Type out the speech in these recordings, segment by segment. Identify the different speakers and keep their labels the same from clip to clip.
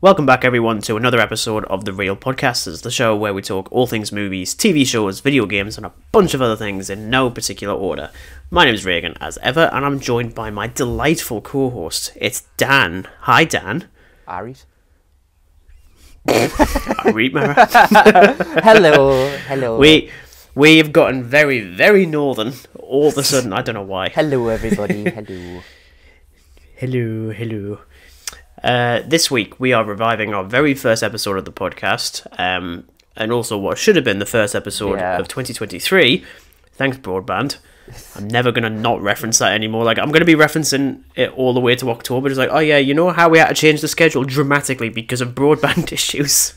Speaker 1: Welcome back, everyone, to another episode of The Real Podcasters, the show where we talk all things movies, TV shows, video games, and a bunch of other things in no particular order. My name is Regan, as ever, and I'm joined by my delightful co-host. It's Dan. Hi, Dan.
Speaker 2: Aries.
Speaker 1: Hello. We've gotten very, very northern all of a sudden. I don't know why.
Speaker 2: Hello, everybody.
Speaker 1: Hello. This week we are reviving our very first episode of the podcast, and also what should have been the first episode of 2023. Thanks, broadband. I'm never going to not reference that anymore. Like, I'm going to be referencing it all the way to October. It's like, oh yeah, you know how we had to change the schedule dramatically because of broadband issues?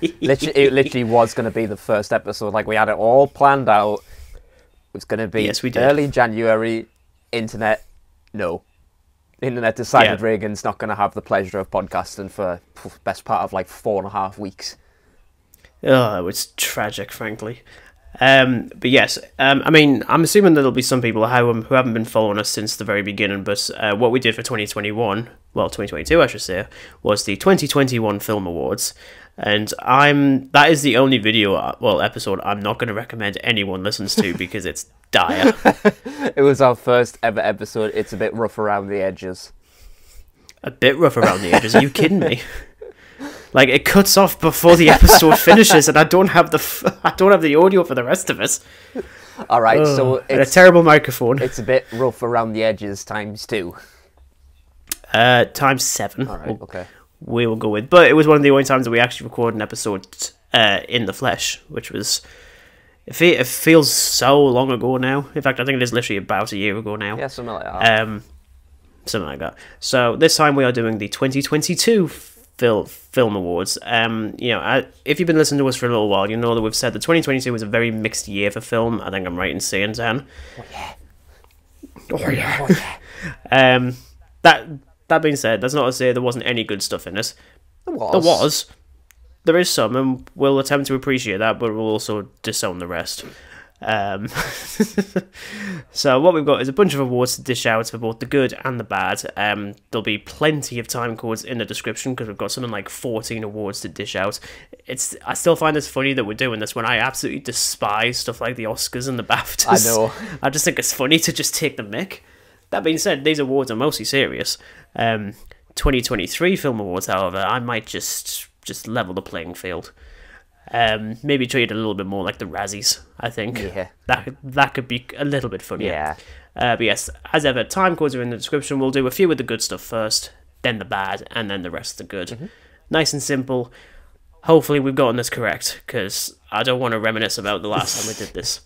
Speaker 2: It literally was going to be the first episode. Like, we had it all planned out. It was going to be early January. Internet decided Reagan's not going to have the pleasure of podcasting for the best part of like 4.5 weeks.
Speaker 1: Oh, it was tragic, frankly. But yes, I mean, I'm assuming there'll be some people who haven't been following us since the very beginning, but what we did for 2022, I should say, was the 2021 Film Awards. And that is the only episode I'm not going to recommend anyone listens to because it's dire.
Speaker 2: It was our first ever episode. It's a bit rough around the edges.
Speaker 1: A bit rough around the edges? Are you kidding me? Like, it cuts off before the episode finishes, and I don't have the audio for the rest of it.
Speaker 2: All right, so it's
Speaker 1: a terrible microphone.
Speaker 2: It's a bit rough around the edges times 2.
Speaker 1: Times 7.
Speaker 2: All right, okay.
Speaker 1: We will go with, but it was one of the only times that we actually recorded an episode in the flesh, which was it feels so long ago now. In fact, I think it is literally about a year ago now.
Speaker 2: Yeah, something like that.
Speaker 1: So this time we are doing the 2022 Film Awards. If you've been listening to us for a little while, you know that we've said that 2022 was a very mixed year for film. I think I'm right in saying, Dan. Oh yeah. That being said, that's not to say there wasn't any good stuff in it. There is some, and we'll attempt to appreciate that, but we'll also disown the rest. So what we've got is a bunch of awards to dish out for both the good and the bad. There'll be plenty of time codes in the description because we've got something like 14 awards to dish out. I still find it funny that we're doing this when I absolutely despise stuff like the Oscars and the BAFTAs.
Speaker 2: I know.
Speaker 1: I just think it's funny to just take the mick. That being said, these awards are mostly serious. 2023 Film Awards, however, I might just level the playing field. Maybe treat it a little bit more like the Razzies, I think.
Speaker 2: Yeah.
Speaker 1: That could be a little bit funnier.
Speaker 2: Yeah.
Speaker 1: But yes, as ever, time codes are in the description. We'll do a few of the good stuff first, then the bad, and then the rest of the good. Mm-hmm. Nice and simple. Hopefully we've gotten this correct, because I don't want to reminisce about the last time we did this.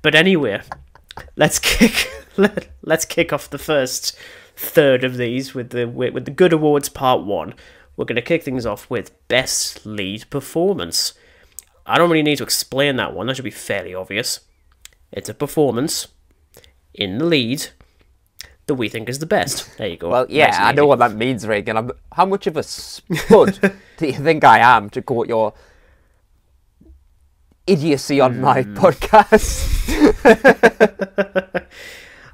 Speaker 1: But anyway, let's kick off the first third of these with the Good Awards Part 1. We're going to kick things off with Best Lead Performance. I don't really need to explain that one. That should be fairly obvious. It's a performance in the lead that we think is the best. There you go.
Speaker 2: Well, yeah, nice, I know what that means, Reagan. How much of a spud do you think I am to quote your idiocy on my podcast?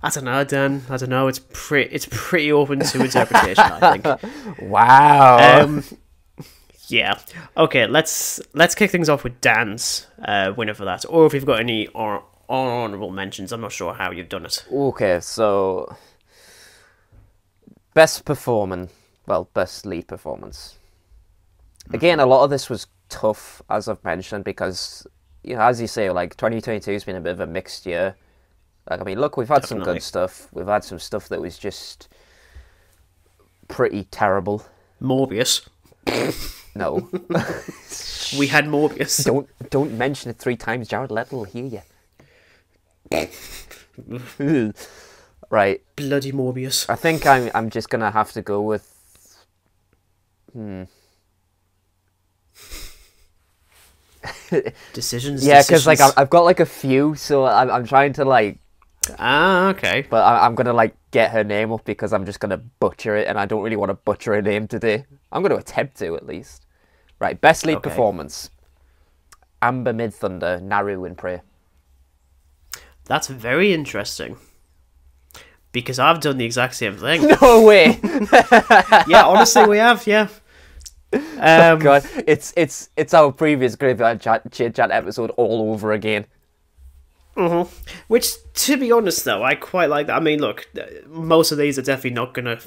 Speaker 1: I don't know, Dan. I don't know. It's pretty open to interpretation, I think.
Speaker 2: Wow.
Speaker 1: Yeah. Okay. Let's kick things off with Dan's winner for that, or if you've got any honourable mentions. I'm not sure how you've done it.
Speaker 2: Okay, so best lead performance. Again, a lot of this was tough, as I've mentioned, because as you say, like 2022 has been a bit of a mixed year. Like, I mean, look, we've had some good stuff. We've had some stuff that was just pretty terrible.
Speaker 1: Morbius.
Speaker 2: No.
Speaker 1: We had Morbius.
Speaker 2: Don't mention it 3 times. Jared Leto will hear you. Right.
Speaker 1: Bloody Morbius.
Speaker 2: I think I'm just gonna have to go with.
Speaker 1: Decisions.
Speaker 2: Yeah, because like I've got like a few, so I'm trying to like.
Speaker 1: Ah, okay.
Speaker 2: But I'm gonna like get her name up because I'm just gonna butcher it, and I don't really want to butcher her name today. I'm gonna attempt to at least. Right, best lead performance. Amber Midthunder, Naru in Prey.
Speaker 1: That's very interesting. Because I've done the exact same thing.
Speaker 2: No way.
Speaker 1: Yeah, honestly, we have. Yeah.
Speaker 2: God, it's our previous Graveyard Chit Chat episode all over again.
Speaker 1: Which, to be honest, though, I quite like that. I mean, look, most of these are definitely not going to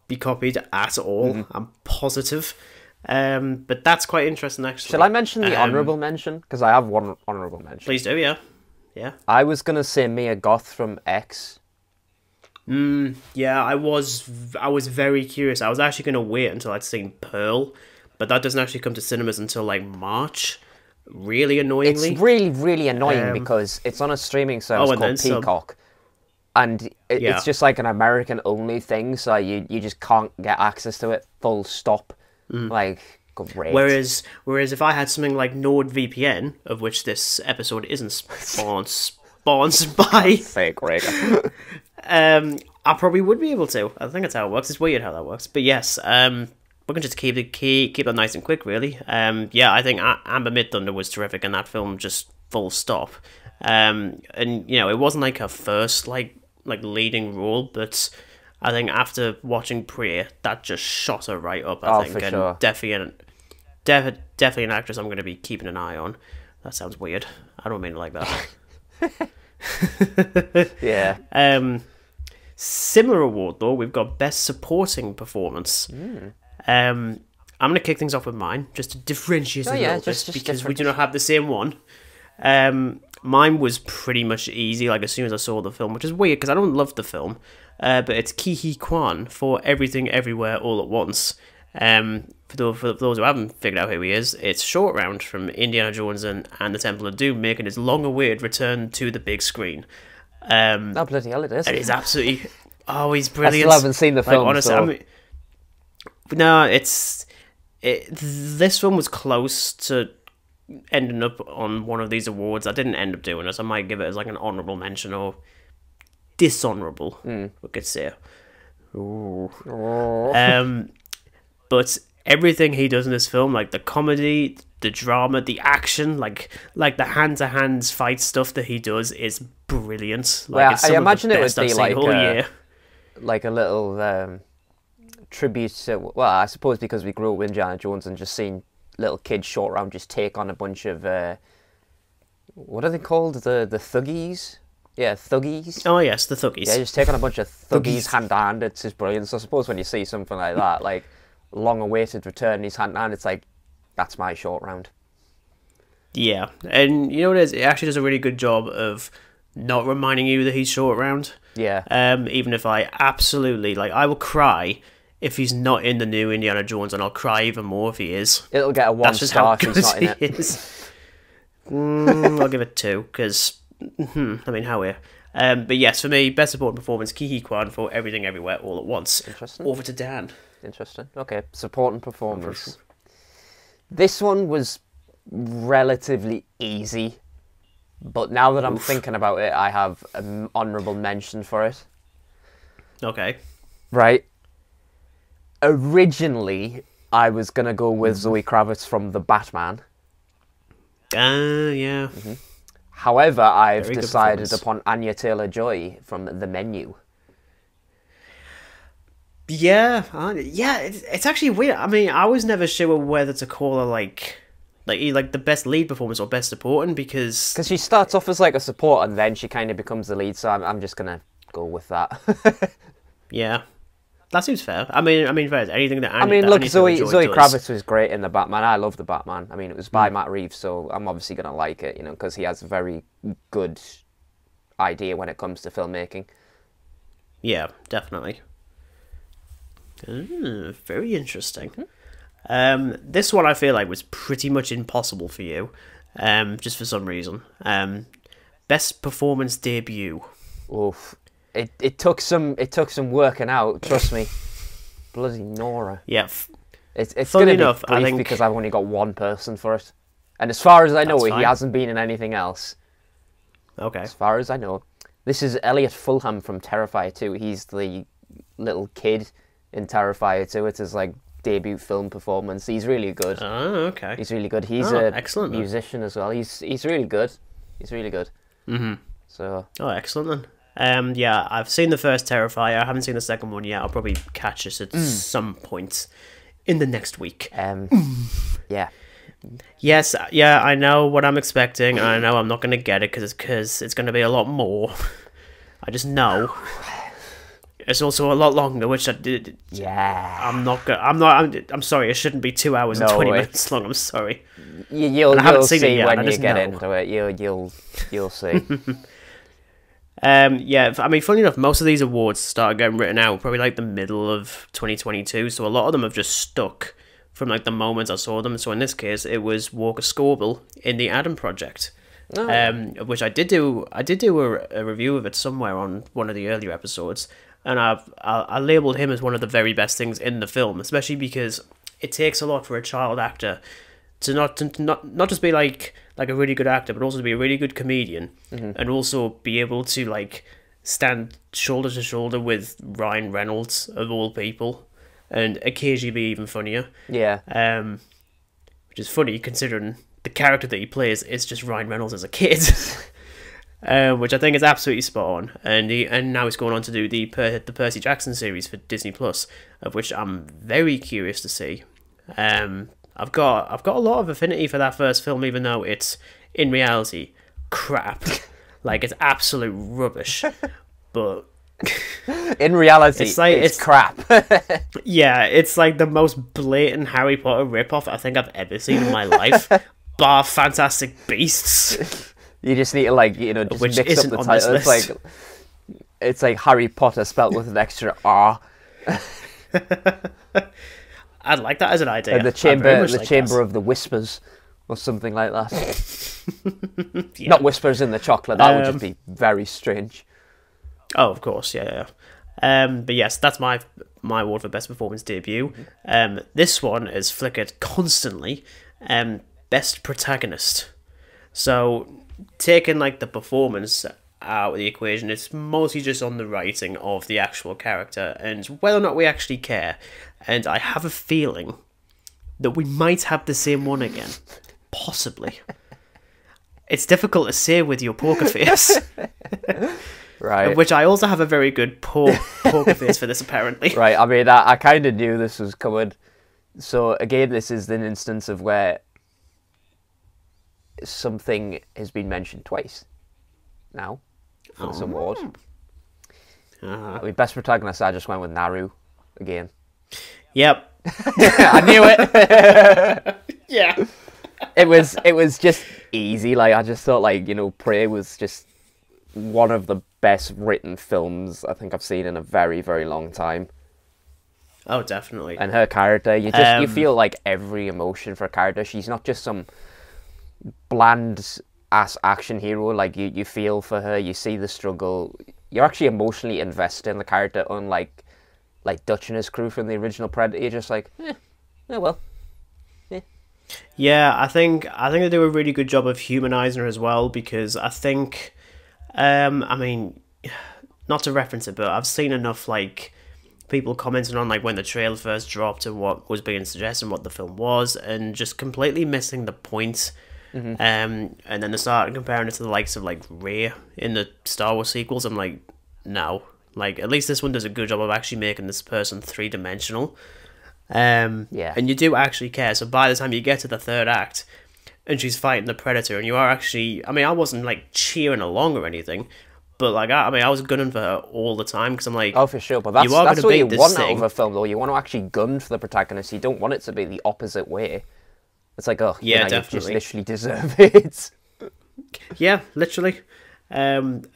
Speaker 1: be copied at all. I'm positive. But that's quite interesting, actually.
Speaker 2: Shall I mention the honourable mention? Because I have one honourable mention.
Speaker 1: Please do, yeah. Yeah.
Speaker 2: I was going to say Mia Goth from X.
Speaker 1: Yeah, I was very curious. I was actually going to wait until I'd seen Pearl, but that doesn't actually come to cinemas until, like, March. Really annoyingly.
Speaker 2: It's really, really annoying because it's on a streaming service called Peacock. And it's just like an American-only thing, so you just can't get access to it, full stop. Like, great.
Speaker 1: Whereas if I had something like NordVPN, of which this episode isn't sponsored by...
Speaker 2: Fake, Greg.
Speaker 1: I probably would be able to. I think that's how it works. It's weird how that works. But yes, we're going to just keep it nice and quick, really. Yeah, I think Amber Midthunder was terrific in that film, just full stop. And, you know, it wasn't like her first, like leading role, but I think after watching Prey, that just shot her right up, I think.
Speaker 2: For sure.
Speaker 1: Definitely an actress I'm going to be keeping an eye on. That sounds weird. I don't mean it like that.
Speaker 2: Yeah.
Speaker 1: Similar award, though, we've got Best Supporting Performance. I'm going to kick things off with mine, just to differentiate a little bit, because we do not have the same one. Mine was pretty much easy, like, as soon as I saw the film, which is weird, because I don't love the film, but it's Ke Huy Quan for Everything Everywhere All at Once. For those who haven't figured out who he is, it's Short Round from Indiana Jones and the Temple of Doom, making his long-awaited return to the big screen.
Speaker 2: Oh, bloody hell it is.
Speaker 1: It is absolutely... Oh, he's brilliant.
Speaker 2: I still haven't seen the film,
Speaker 1: honestly,
Speaker 2: so...
Speaker 1: I mean, no, this one was close to ending up on one of these awards. I didn't end up doing it. I might give it as like an honourable mention or dishonourable, we could say. Ooh. But everything he does in this film, like the comedy, the drama, the action, like the hand-to-hand fight stuff that he does is brilliant. Like,
Speaker 2: well, I imagine it would be like a little tribute to... Well, I suppose because we grew up with Indiana Jones and just seen little kids Short Round just take on a bunch of... what are they called? The Thuggies? Yeah, Thuggies.
Speaker 1: Oh, yes, the Thuggies.
Speaker 2: Yeah, just take on a bunch of Thuggies hand-to-hand. It's just brilliant. So I suppose when you see something like that, like long-awaited return, he's hand-to-hand, it's like, that's my Short Round.
Speaker 1: Yeah, and you know what it is? It actually does a really good job of not reminding you that he's Short Round.
Speaker 2: Yeah.
Speaker 1: Even if I absolutely... Like, I will cry if he's not in the new Indiana Jones, and I'll cry even more if he is.
Speaker 2: It'll get a 1 star if he's not in it.
Speaker 1: I'll give it 2, because... I mean, how we're... but yes, for me, Best Supporting Performance, Ke Huy Quan for Everything Everywhere All at Once.
Speaker 2: Interesting.
Speaker 1: Over to Dan.
Speaker 2: Interesting. Okay, Supporting Performance. This one was relatively easy, but now that I'm thinking about it, I have an honourable mention for it.
Speaker 1: Okay.
Speaker 2: Right. Originally, I was going to go with Zoe Kravitz from The Batman.
Speaker 1: Yeah.
Speaker 2: However, I've decided upon Anya Taylor-Joy from The Menu.
Speaker 1: Yeah, it's actually weird. I mean, I was never sure whether to call her like the best lead performance or best supporting, because
Speaker 2: she starts off as like a support and then she kind of becomes the lead. So I'm just gonna go with that.
Speaker 1: Yeah, that seems fair. I mean, fair. Anything that
Speaker 2: Zoe Kravitz was great in The Batman. I love The Batman. I mean, it was by Matt Reeves, so I'm obviously gonna like it, because he has a very good idea when it comes to filmmaking.
Speaker 1: Yeah, definitely. Very interesting. This one I feel like was pretty much impossible for you, just for some reason. Best performance debut.
Speaker 2: Oof. It took some working out. Trust me. Bloody Nora.
Speaker 1: Yeah.
Speaker 2: It's going to be brief, I think, because I've only got one person for it, and as far as I know, he hasn't been in anything else.
Speaker 1: Okay.
Speaker 2: As far as I know, this is Elliot Fulham from Terrifier 2. He's the little kid in Terrifier 2. It's his like debut film performance. He's really good.
Speaker 1: Oh, okay.
Speaker 2: He's really good. He's
Speaker 1: excellent
Speaker 2: musician as well. He's really good. He's really good. So.
Speaker 1: Oh, excellent then. Yeah, I've seen the first Terrifier. I haven't seen the second one yet. I'll probably catch it at some point in the next week.
Speaker 2: Yeah.
Speaker 1: Yes, yeah, I know what I'm expecting, and I know I'm not going to get it because it's going to be a lot more. I just know. It's also a lot longer, which I did.
Speaker 2: Yeah.
Speaker 1: I'm sorry. It shouldn't be 2 hours and 20 minutes long. I'm sorry.
Speaker 2: You'll see when you get into it. You'll see.
Speaker 1: Yeah, I mean, funny enough, most of these awards started getting written out probably like the middle of 2022, so a lot of them have just stuck from like the moment I saw them. So in this case, it was Walker Scobell in the Adam Project, which I did do a review of it somewhere on one of the earlier episodes, and I labelled him as one of the very best things in the film, especially because it takes a lot for a child actor to not just be like a really good actor, but also to be a really good comedian, and also be able to like stand shoulder to shoulder with Ryan Reynolds of all people, and occasionally be even funnier.
Speaker 2: Yeah.
Speaker 1: Which is funny considering the character that he plays is just Ryan Reynolds as a kid. Which I think is absolutely spot on, and now he's going on to do the Percy Jackson series for Disney Plus, of which I'm very curious to see. I've got a lot of affinity for that first film, even though it's in reality crap, like it's absolute rubbish. But
Speaker 2: in reality, it's crap.
Speaker 1: Yeah, it's like the most blatant Harry Potter ripoff I think I've ever seen in my life, bar Fantastic Beasts.
Speaker 2: You just need to just
Speaker 1: which
Speaker 2: mix up the title. It's like Harry Potter spelled with an extra R.
Speaker 1: I'd like that as an idea.
Speaker 2: The chamber of the whispers, or something like that.
Speaker 1: Yeah.
Speaker 2: Not whispers in the chocolate. That would just be very strange.
Speaker 1: Oh, of course, yeah. But yes, that's my award for best performance debut. This one is flickered constantly. Best protagonist. So taking like the performance out of the equation, it's mostly just on the writing of the actual character and whether or not we actually care. And I have a feeling that we might have the same one again. Possibly. It's difficult to say with your poker face.
Speaker 2: Right.
Speaker 1: Which I also have a very good poker face for this, apparently.
Speaker 2: Right, I mean, I kind of knew this was coming. So, again, this is an instance of where something has been mentioned twice now for this award. I mean, best protagonist, I just went with Naru again.
Speaker 1: Yep.
Speaker 2: I knew it.
Speaker 1: Yeah.
Speaker 2: It was just easy. Like, I just thought, Prey was just one of the best written films I think I've seen in a very, very long time.
Speaker 1: Oh, definitely.
Speaker 2: And her character, you feel like every emotion for a character. She's not just some bland ass action hero. Like you feel for her, you see the struggle. You're actually emotionally invested in the character, unlike like Dutch and his crew from the original Predator. You're just like, oh well.
Speaker 1: Yeah, I think they do a really good job of humanizing her as well, because I think, I mean, not to reference it, but I've seen enough like people commenting on like when the trailer first dropped and what was being suggested and what the film was, and just completely missing the point. And then they started comparing it to the likes of like Rey in the Star Wars sequels. I'm like, no, like at least this one does a good job of actually making this person three-dimensional. And you do actually care. So by the time you get to the third act and she's fighting the Predator, and you are actually, I mean, I wasn't like cheering along or anything, but like I was gunning for her all the time, because I'm like,
Speaker 2: oh, for sure. But that's what you want out of a film, though. You want to actually gun for the protagonist. You don't want it to be the opposite way. It's like, oh,
Speaker 1: yeah,
Speaker 2: definitely. You just literally deserve it.
Speaker 1: Yeah, literally. And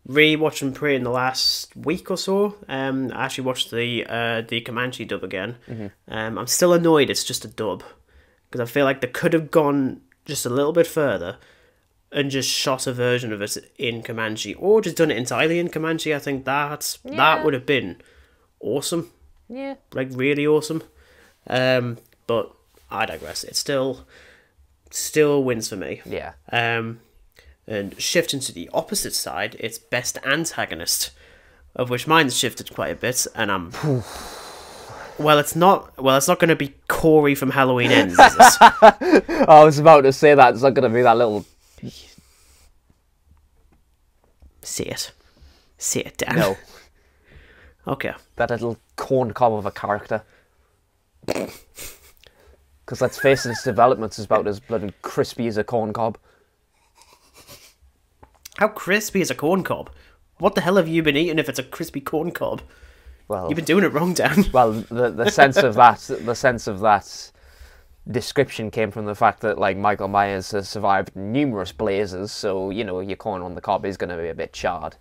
Speaker 1: re-watching Prey in the last week or so, I actually watched the Comanche dub again. I'm still annoyed it's just a dub, because I feel like they could have gone just a little bit further and just shot a version of it in Comanche, or just done it entirely in Comanche. I think that would have been awesome.
Speaker 2: Yeah.
Speaker 1: Like, really awesome. But I digress. It still wins for me.
Speaker 2: Yeah.
Speaker 1: And shifting to the opposite side, it's best antagonist, of which mine's shifted quite a bit, and I'm it's not going to be Corey from Halloween Ends, is it?
Speaker 2: I was about to say that. It's not going to be that little...
Speaker 1: Say it, Dan.
Speaker 2: No.
Speaker 1: Okay.
Speaker 2: That little corn cob of a character. Because let's face it, its development is about as bloody crispy as a corn cob.
Speaker 1: How crispy is a corn cob? What the hell have you been eating if it's a crispy corn cob?
Speaker 2: Well,
Speaker 1: You've been doing it wrong, Dan.
Speaker 2: Well, the sense of that description came from the fact that like Michael Myers has survived numerous blazes, so you know your corn on the cob is going to be a bit charred.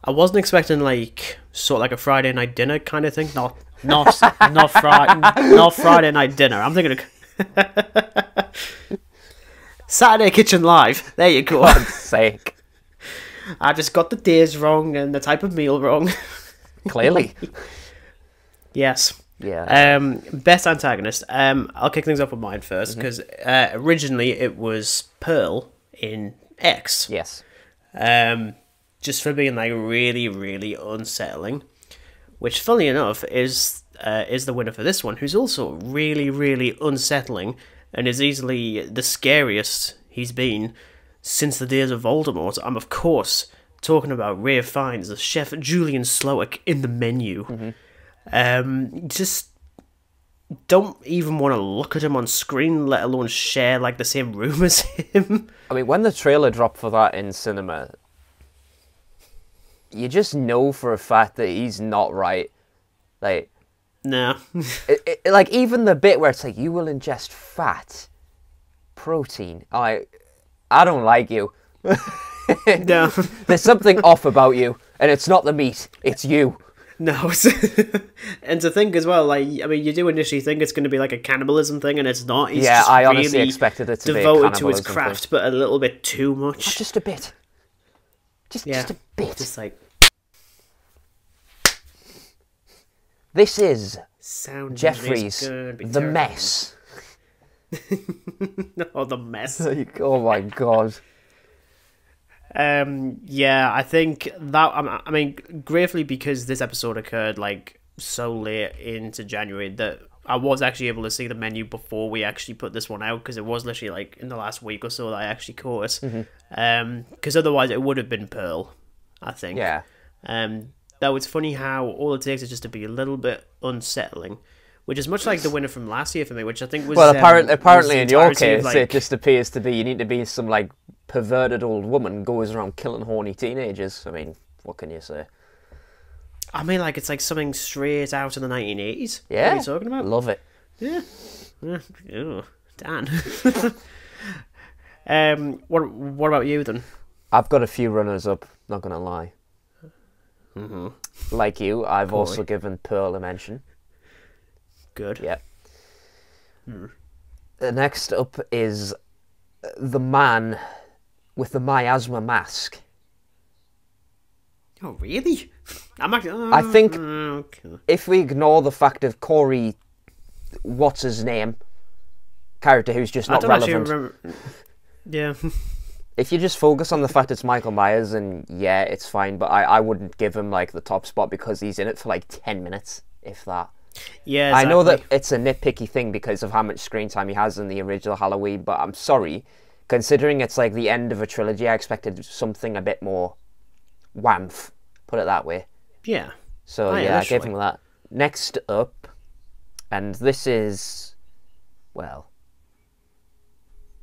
Speaker 1: I wasn't expecting like sort of like a Friday night dinner kind of thing. Not Friday night dinner. I'm thinking of Saturday Kitchen Live. There you go.
Speaker 2: For God's sake.
Speaker 1: I just got the days wrong and the type of meal wrong.
Speaker 2: Clearly.
Speaker 1: Yes.
Speaker 2: Yeah.
Speaker 1: Best antagonist. I'll kick things off with mine first because originally it was Pearl in X.
Speaker 2: Yes.
Speaker 1: Just for being like really, really unsettling, which, funnily enough, is the winner for this one, who's also really, really unsettling and is easily the scariest he's been since the days of Voldemort. I'm, of course, talking about Ralph Fiennes, the Chef Julian Slowick in The Menu. Just don't even want to look at him on screen, let alone share like the same room as him.
Speaker 2: I mean, when the trailer dropped for that in cinema, you just know for a fact that he's not right. Like,
Speaker 1: no.
Speaker 2: Like, even the bit where it's like, you will ingest fat, protein. I don't like you.
Speaker 1: No.
Speaker 2: There's something off about you, and it's not the meat, it's you.
Speaker 1: No. And to think as well, like, I mean, you do initially think it's going to be like a cannibalism thing, and it's not. He's
Speaker 2: yeah,
Speaker 1: just
Speaker 2: I honestly
Speaker 1: really
Speaker 2: expected it to be
Speaker 1: devoted to his craft,
Speaker 2: thing.
Speaker 1: but a little bit too much.
Speaker 2: Just a bit. Just a bit.
Speaker 1: Just like...
Speaker 2: This is
Speaker 1: Sound
Speaker 2: Jeffrey's The Mess.
Speaker 1: Oh, The Mess.
Speaker 2: Oh my god.
Speaker 1: Yeah, I think that, I mean, gratefully because this episode occurred like so late into January that I was actually able to see The Menu before we actually put this one out, because it was literally like in the last week or so that I actually caught it. Because otherwise it would have been Pearl, I think.
Speaker 2: Yeah.
Speaker 1: Though it's funny how all it takes is just to be a little bit unsettling, which is much like the winner from last year for me, which I think was...
Speaker 2: Well, apparently in your case,
Speaker 1: like...
Speaker 2: it just appears to be you need to be some, like, perverted old woman goes around killing horny teenagers. I mean, what can you say?
Speaker 1: I mean, like, it's like something straight out of the 1980s.
Speaker 2: Yeah.
Speaker 1: What are you talking about?
Speaker 2: Love it.
Speaker 1: Yeah. Ew, Dan. What about you, then?
Speaker 2: I've got a few runners-up, not going to lie. Like you, I've also given Pearl a mention.
Speaker 1: Good.
Speaker 2: Yeah. The next up is the man with the miasma mask.
Speaker 1: Oh, really?
Speaker 2: I think if we ignore the fact of Corey, what's his name, character who's just not relevant.
Speaker 1: Yeah.
Speaker 2: If you just focus on the fact it's Michael Myers, and yeah, it's fine, but I wouldn't give him like the top spot because he's in it for like 10 minutes, if that.
Speaker 1: Yeah, exactly.
Speaker 2: I know that it's a nitpicky thing because of how much screen time he has in the original Halloween, but I'm sorry. Considering it's like the end of a trilogy, I expected something a bit more whamph, put it that way.
Speaker 1: Yeah.
Speaker 2: So yeah, I gave him that. Next up, and this is, well...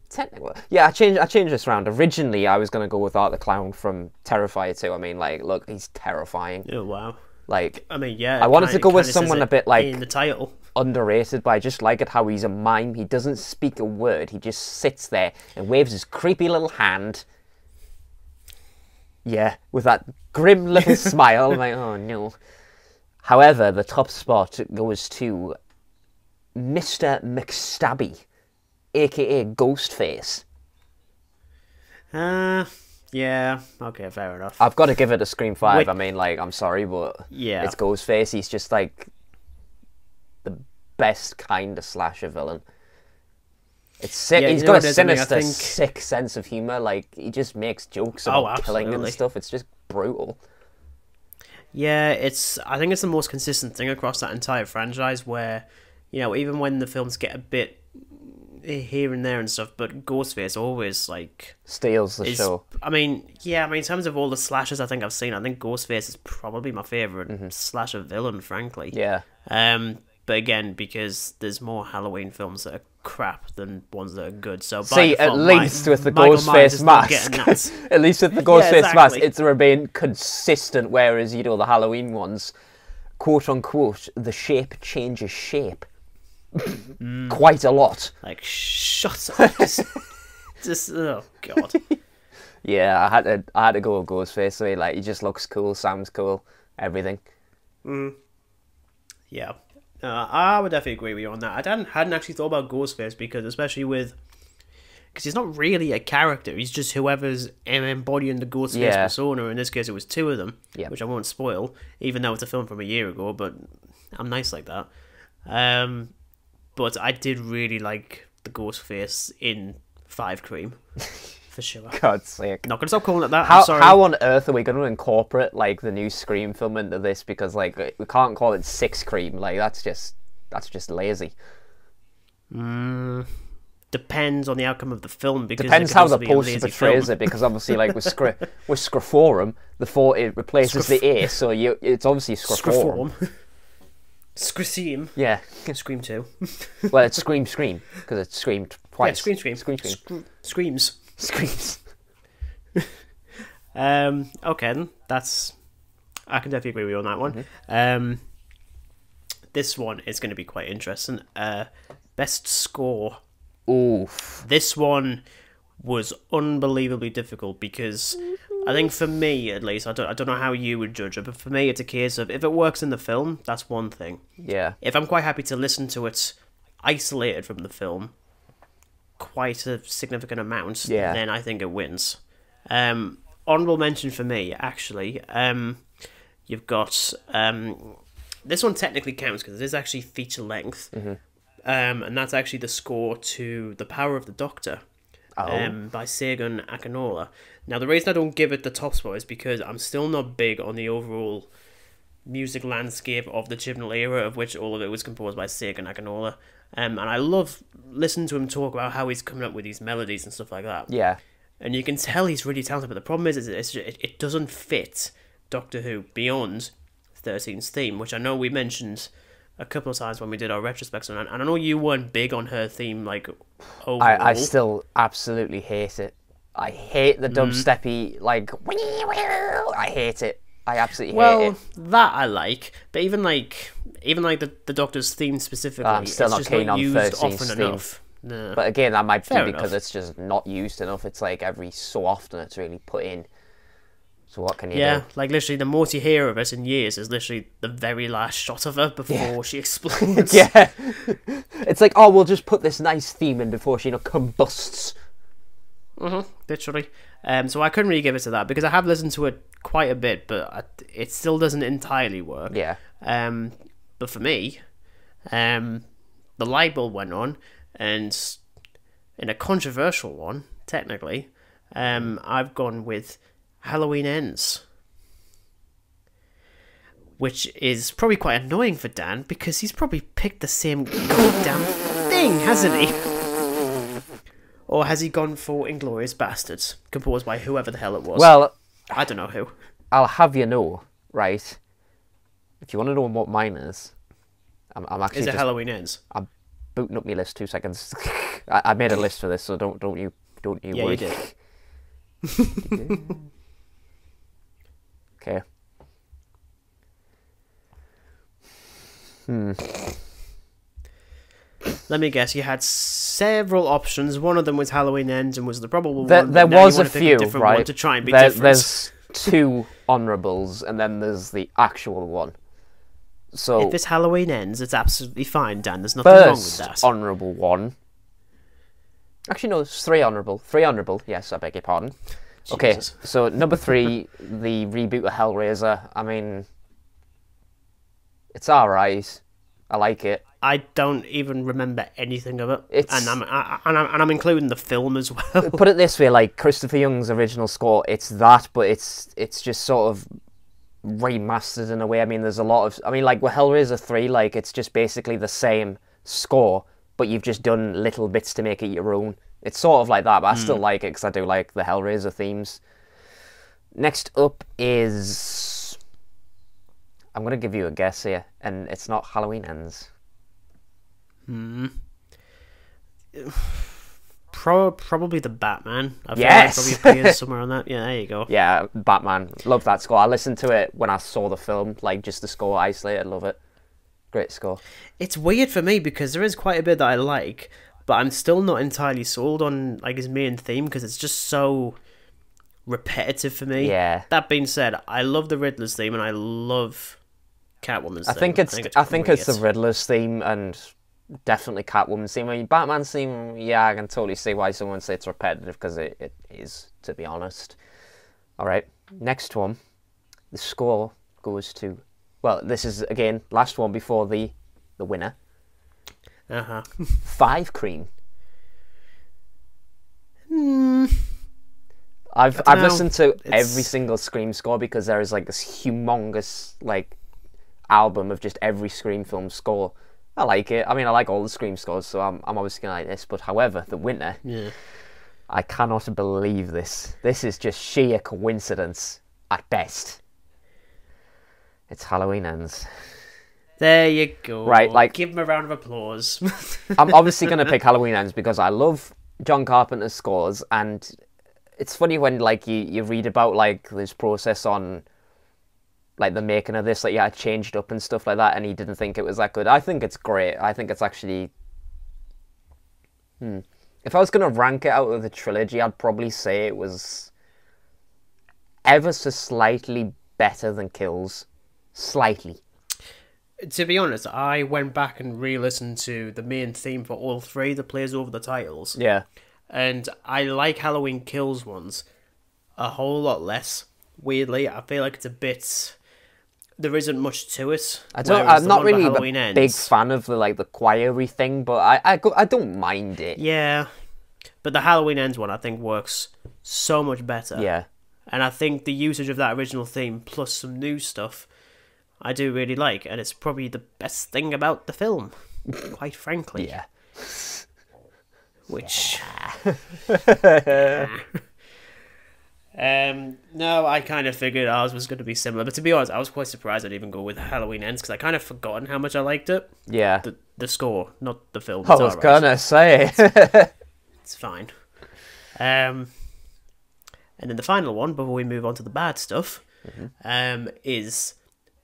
Speaker 2: technically, yeah, I changed this round. Originally, I was going to go with Art the Clown from Terrifier 2. I mean, like, look, he's terrifying.
Speaker 1: Oh, wow.
Speaker 2: Like,
Speaker 1: I mean, yeah.
Speaker 2: I wanted to go with someone a bit, like,
Speaker 1: in the title,
Speaker 2: underrated, but I just like it how he's a mime. He doesn't speak a word. He just sits there and waves his creepy little hand. Yeah, with that grim little smile. I'm like, oh, no. However, the top spot goes to Mr. McStabby, a.k.a. Ghostface.
Speaker 1: Yeah, okay, fair enough.
Speaker 2: I've got to give it a Scream 5. I mean, like, I'm sorry, but
Speaker 1: yeah,
Speaker 2: it's Ghostface. He's just, like, the best kind of slasher villain. It's sick.
Speaker 1: Yeah,
Speaker 2: he's got a sinister, sick sense of humour. Like, he just makes jokes about killing and stuff. It's just brutal.
Speaker 1: Yeah, I think it's the most consistent thing across that entire franchise where, you know, even when the films get a bit here and there and stuff, but Ghostface always, like...
Speaker 2: steals the show.
Speaker 1: I mean, yeah, in terms of all the slashers I think I've seen, I think Ghostface is probably my favourite slasher villain, frankly.
Speaker 2: Yeah.
Speaker 1: But again, because there's more Halloween films that are crap than ones that are good. So by
Speaker 2: See, at
Speaker 1: default,
Speaker 2: least with the
Speaker 1: Michael Myers
Speaker 2: Ghostface
Speaker 1: is not
Speaker 2: mask,
Speaker 1: getting that.
Speaker 2: at least with the Ghostface mask,
Speaker 1: exactly.
Speaker 2: it's remained consistent. Whereas the Halloween ones, quote unquote, the shape changes shape quite a lot.
Speaker 1: Like, shut up. just oh god.
Speaker 2: Yeah, I had to go with Ghostface. So he just looks cool, sounds cool, everything.
Speaker 1: Yeah. I would definitely agree with you on that. I hadn't actually thought about Ghostface because he's not really a character. He's just whoever's embodying the Ghostface persona. In this case, it was two of them, which I won't spoil, even though it's a film from a year ago. But I'm nice like that. But I did really like the Ghostface in 5 Cream, for sure.
Speaker 2: God's sake!
Speaker 1: Not gonna stop calling it that.
Speaker 2: How
Speaker 1: I'm sorry.
Speaker 2: how on earth are we going to incorporate like the new Scream film into this? Because like we can't call it 6 Cream. Like that's just lazy.
Speaker 1: Depends on the outcome of the film. Because
Speaker 2: Depends how the poster portrays it. Because obviously, like with Scroforum, it replaces the A, so it's obviously Scroforum.
Speaker 1: Scream.
Speaker 2: Yeah.
Speaker 1: Scream 2.
Speaker 2: Well, it's Scream because it's screamed twice.
Speaker 1: Yeah, Screams.
Speaker 2: Screams.
Speaker 1: Okay, then. I can definitely agree with you on that one. This one is going to be quite interesting. Best score.
Speaker 2: Oof.
Speaker 1: This one was unbelievably difficult because I think for me, at least, I don't know how you would judge it, but for me, it's a case of if it works in the film, that's one thing.
Speaker 2: Yeah.
Speaker 1: If I'm quite happy to listen to it isolated from the film, quite a significant amount, then I think it wins. Honorable mention for me, actually, you've got this one technically counts because it is actually feature length, and that's actually the score to The Power of the Doctor. By Regan and Dan. Now, the reason I don't give it the top spot is because I'm still not big on the overall music landscape of the Chibnall era, of which all of it was composed by Regan and Dan. And I love listening to him talk about how he's coming up with these melodies and stuff like that.
Speaker 2: Yeah.
Speaker 1: And you can tell he's really talented, but the problem is it doesn't fit Doctor Who beyond 13's theme, which I know we mentioned a couple of times when we did our retrospects, and I know you weren't big on her theme, like, overall.
Speaker 2: I still absolutely hate it. I hate the dubsteppy, like, I hate it. I absolutely hate it.
Speaker 1: Well, that I like, but even like the Doctor's theme specifically,
Speaker 2: I'm still not keen on 13's theme.
Speaker 1: Enough. No.
Speaker 2: But again, that might
Speaker 1: Fair
Speaker 2: be because
Speaker 1: enough.
Speaker 2: it's just not used enough. It's like every so often it's really put in. So what can you do?
Speaker 1: Yeah, like literally the most you hear of it in years is literally the very last shot of her before she explodes.
Speaker 2: Yeah. It's like, oh, we'll just put this nice theme in before she combusts.
Speaker 1: Literally. So I couldn't really give it to that because I have listened to it quite a bit, but it still doesn't entirely work.
Speaker 2: Yeah.
Speaker 1: But for me, the light bulb went on, and in a controversial one, technically, I've gone with Halloween Ends, which is probably quite annoying for Dan because he's probably picked the same goddamn thing, hasn't he? Or has he gone for Inglourious Bastards, composed by whoever the hell it was?
Speaker 2: Well,
Speaker 1: I don't know who.
Speaker 2: I'll have you know, right? If you want to know what mine is, I'm actually
Speaker 1: Is it
Speaker 2: just,
Speaker 1: Halloween Ends?
Speaker 2: I'm booting up my list. 2 seconds. I made a list for this, so don't you
Speaker 1: Yeah,
Speaker 2: worry.
Speaker 1: you did.
Speaker 2: Okay.
Speaker 1: Let me guess, you had several options. One of them was Halloween Ends and was the probable
Speaker 2: There
Speaker 1: one. But now
Speaker 2: was
Speaker 1: you
Speaker 2: a
Speaker 1: want to pick
Speaker 2: few,
Speaker 1: different
Speaker 2: right?
Speaker 1: one to try and be different.
Speaker 2: There's 2 honourables, and then there's the actual one. So
Speaker 1: If it's Halloween Ends, it's absolutely fine, Dan. There's nothing wrong with
Speaker 2: first
Speaker 1: that.
Speaker 2: honourable one. Actually, no, it's 3 honourable. 3 honourable. Yes, I beg your pardon. Okay,
Speaker 1: Jesus.
Speaker 2: so number 3, the reboot of Hellraiser. I mean, it's alright. I like it.
Speaker 1: I don't even remember anything of it,
Speaker 2: It's-
Speaker 1: and I'm including the film as well.
Speaker 2: Put it this way, like Christopher Young's original score, it's that, but it's just sort of remastered in a way. I mean, there's a lot of... I mean, like with Hellraiser 3, like it's just basically the same score, but you've just done little bits to make it your own. It's sort of like that, but I still like it because I do like the Hellraiser themes. Next up is... I'm gonna give you a guess here, and it's not Halloween Ends.
Speaker 1: Probably the Batman. I feel
Speaker 2: Yes!
Speaker 1: like probably appears somewhere on that. Yeah, there you go.
Speaker 2: Yeah, Batman. Love that score. I listened to it when I saw the film, like just the score isolated. Love it. Great score.
Speaker 1: It's weird for me because there is quite a bit that I like, but I'm still not entirely sold on like his main theme because it's just so repetitive for me.
Speaker 2: Yeah.
Speaker 1: That being said, I love the Riddler's theme and I love Catwoman's theme.
Speaker 2: I think it's the
Speaker 1: great.
Speaker 2: Riddler's theme and definitely Catwoman's theme. I mean, Batman's theme, yeah, I can totally see why someone say it's repetitive because it is, to be honest. All right, next one. The score goes to, well, this is again last one before the winner. 5 Cream. I've listened to every single Scream score because there is like this humongous like album of just every Scream film score. I like it. I mean, I like all the Scream scores, so I'm obviously gonna like this. But however, the winner, I cannot believe this. This is just sheer coincidence at best. It's Halloween Ends.
Speaker 1: There you go.
Speaker 2: Right, like
Speaker 1: give him a round of applause.
Speaker 2: I'm obviously gonna pick Halloween Ends because I love John Carpenter's scores, and it's funny when like you read about like this process on like the making of this, like yeah, it changed up and stuff like that, and he didn't think it was that good. I think it's great. I think it's actually if I was gonna rank it out of the trilogy, I'd probably say it was ever so slightly better than Kills. Slightly.
Speaker 1: To be honest, I went back and re-listened to the main theme for all three that plays over the titles.
Speaker 2: Yeah.
Speaker 1: And I like Halloween Kills ones a whole lot less. Weirdly, I feel like it's a bit. There isn't much to it.
Speaker 2: I'm not really a big
Speaker 1: Ends,
Speaker 2: fan of the like the choiry thing, but I don't mind it.
Speaker 1: Yeah, but the Halloween Ends one I think works so much better.
Speaker 2: Yeah.
Speaker 1: And I think the usage of that original theme plus some new stuff, I do really like, and it's probably the best thing about the film, quite frankly.
Speaker 2: Yeah.
Speaker 1: Which. No, I kind of figured ours was going to be similar, but to be honest, I was quite surprised I'd even go with Halloween Ends because I kind of forgotten how much I liked it.
Speaker 2: Yeah.
Speaker 1: The score, not the film.
Speaker 2: I was gonna say
Speaker 1: it's fine. And then the final one before we move on to the bad stuff, is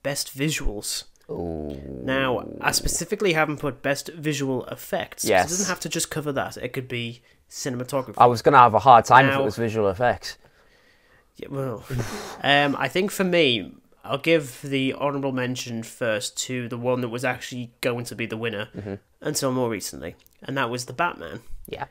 Speaker 1: best visuals.
Speaker 2: Ooh.
Speaker 1: Now, I specifically haven't put best visual effects.
Speaker 2: Yes.
Speaker 1: It doesn't have to just cover that. It could be cinematography.
Speaker 2: I was gonna have a hard time if it was visual effects.
Speaker 1: Yeah, well, I think for me, I'll give the honourable mention first to the one that was actually going to be the winner until more recently, and that was the Batman.
Speaker 2: Yeah.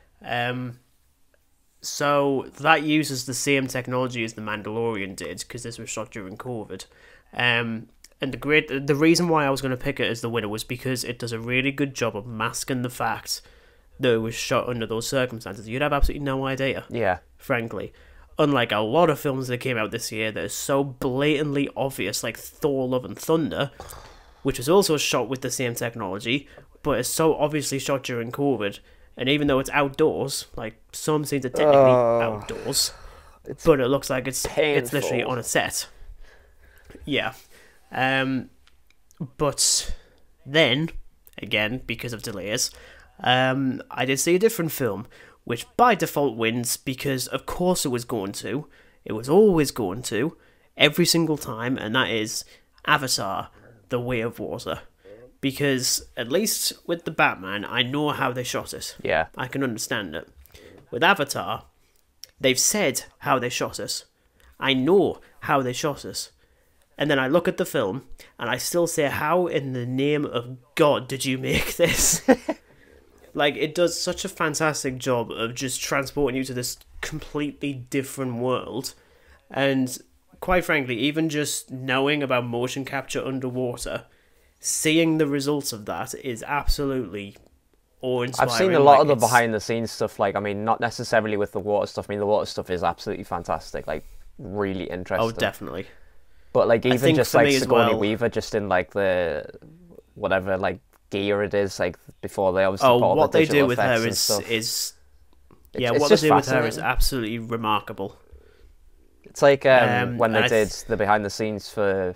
Speaker 1: So that uses the same technology as the Mandalorian did because this was shot during COVID. And the reason why I was going to pick it as the winner was because it does a really good job of masking the fact that it was shot under those circumstances. You'd have absolutely no idea.
Speaker 2: Yeah.
Speaker 1: Frankly. Unlike a lot of films that came out this year that are so blatantly obvious, like Thor Love and Thunder, which was also shot with the same technology, but is so obviously shot during COVID. And even though it's outdoors, like some scenes are technically outdoors, but it looks like it's literally on a set. Yeah. But then, again, because of delays, I did see a different film, which by default wins because of course it was going to. It was always going to, every single time, and that is Avatar, The Way of Water. Because, at least with the Batman, I know how they shot it.
Speaker 2: Yeah.
Speaker 1: I can understand it. With Avatar, they've said how they shot it. I know how they shot it. And then I look at the film, and I still say, how in the name of God did you make this? Like, it does such a fantastic job of just transporting you to this completely different world. And, quite frankly, even just knowing about motion capture underwater, seeing the results of that is absolutely awe-inspiring.
Speaker 2: I've seen a lot of the behind-the-scenes stuff, like, I mean, not necessarily with the water stuff. I mean, the water stuff is absolutely fantastic, like, really interesting.
Speaker 1: Oh, definitely.
Speaker 2: But, like, even just, like, Sigourney
Speaker 1: well,
Speaker 2: Weaver, just in, like, the, whatever, like, gear it is, like, before they obviously put all
Speaker 1: what
Speaker 2: the
Speaker 1: they do
Speaker 2: digital
Speaker 1: with her
Speaker 2: effects and
Speaker 1: is
Speaker 2: stuff.
Speaker 1: what they do with her is absolutely remarkable.
Speaker 2: It's like when they did the behind-the-scenes for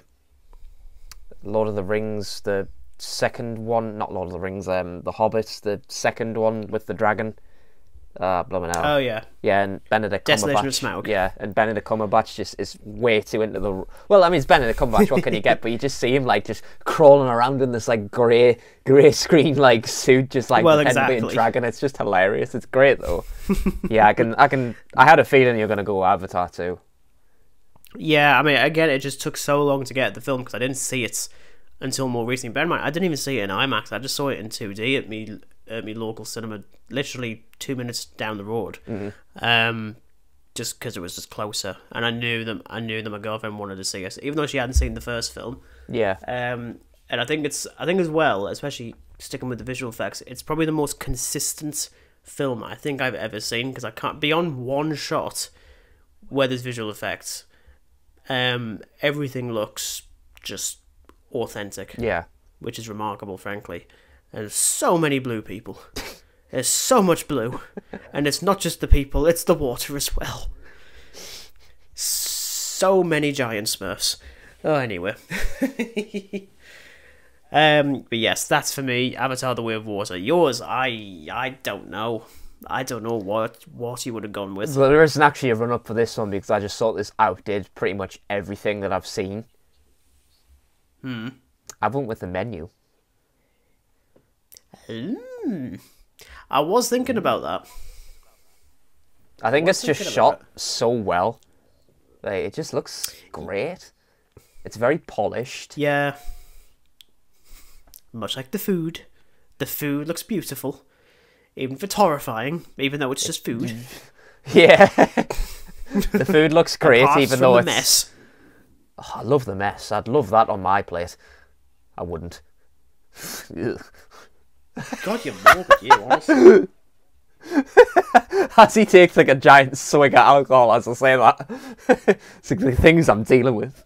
Speaker 2: Lord of the Rings, the second one, not Lord of the Rings, The Hobbit, the second one with the dragon. Blimey now.
Speaker 1: Oh yeah.
Speaker 2: Yeah, and Benedict
Speaker 1: Desolation of
Speaker 2: Cumberbatch.
Speaker 1: Smaug.
Speaker 2: Yeah, and Benedict Cumberbatch just is way too into the. Well, I mean, it's Benedict Cumberbatch. What can you get? But you just see him like just crawling around in this like grey screen like suit, just like pretending to be a dragon. It's just hilarious. It's great though. Yeah, I had a feeling you're gonna go Avatar too.
Speaker 1: Yeah, I mean, again, it just took so long to get the film because I didn't see it until more recently. Bear in mind, I didn't even see it in IMAX. I just saw it in 2D at me local cinema, literally 2 minutes down the road. Just because it was just closer, and I knew that my girlfriend wanted to see it, even though she hadn't seen the first film.
Speaker 2: Yeah.
Speaker 1: And I think as well, especially sticking with the visual effects, it's probably the most consistent film I think I've ever seen, because I can't, beyond one shot where there's visual effects, everything looks just authentic.
Speaker 2: Yeah.
Speaker 1: Which is remarkable, frankly. And so many blue people. There's so much blue. And it's not just the people, it's the water as well. So many giant smurfs. Oh, anyway. But yes, that's for me. Avatar: The Way of Water. Yours, I don't know. I don't know what you would have gone with.
Speaker 2: Well, there isn't actually a run-up for this one because I just thought this outdid pretty much everything that I've seen. I went with The Menu.
Speaker 1: I was thinking about that.
Speaker 2: I think it's just shot so well. Like, it just looks great. It's very polished.
Speaker 1: Yeah. Much like the food. The food looks beautiful. Even if it's horrifying, even though it's just food.
Speaker 2: Yeah. The food looks great,
Speaker 1: Apart
Speaker 2: even
Speaker 1: from
Speaker 2: though
Speaker 1: the
Speaker 2: it's...
Speaker 1: mess.
Speaker 2: Oh, I love the mess. I'd love that on my plate. I wouldn't.
Speaker 1: God, you're morbid, you, honestly.
Speaker 2: As he takes like a giant swig at alcohol as I say that. It's like the things I'm dealing with.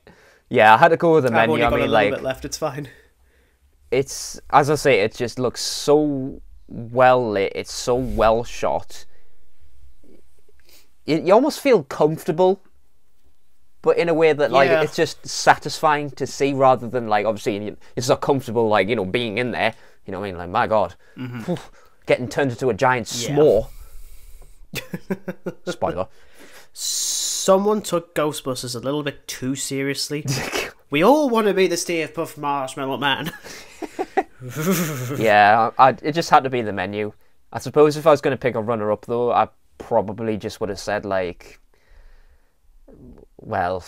Speaker 2: Yeah, I had to go with The Menu.
Speaker 1: I've only got
Speaker 2: I mean,
Speaker 1: a little bit left, it's fine.
Speaker 2: It's, as I say, it just looks so well lit. It's so well shot. You almost feel comfortable, but in a way that like it's just satisfying to see, rather than like, obviously it's not comfortable like, you know, being in there. You know what I mean? Like, my God, getting turned into a giant s'more. Spoiler.
Speaker 1: Someone took Ghostbusters a little bit too seriously. We all want to be the Steve Puft Marshmallow Man.
Speaker 2: Yeah, it just had to be The Menu. I suppose if I was going to pick a runner-up, though, I probably just would have said, like, well,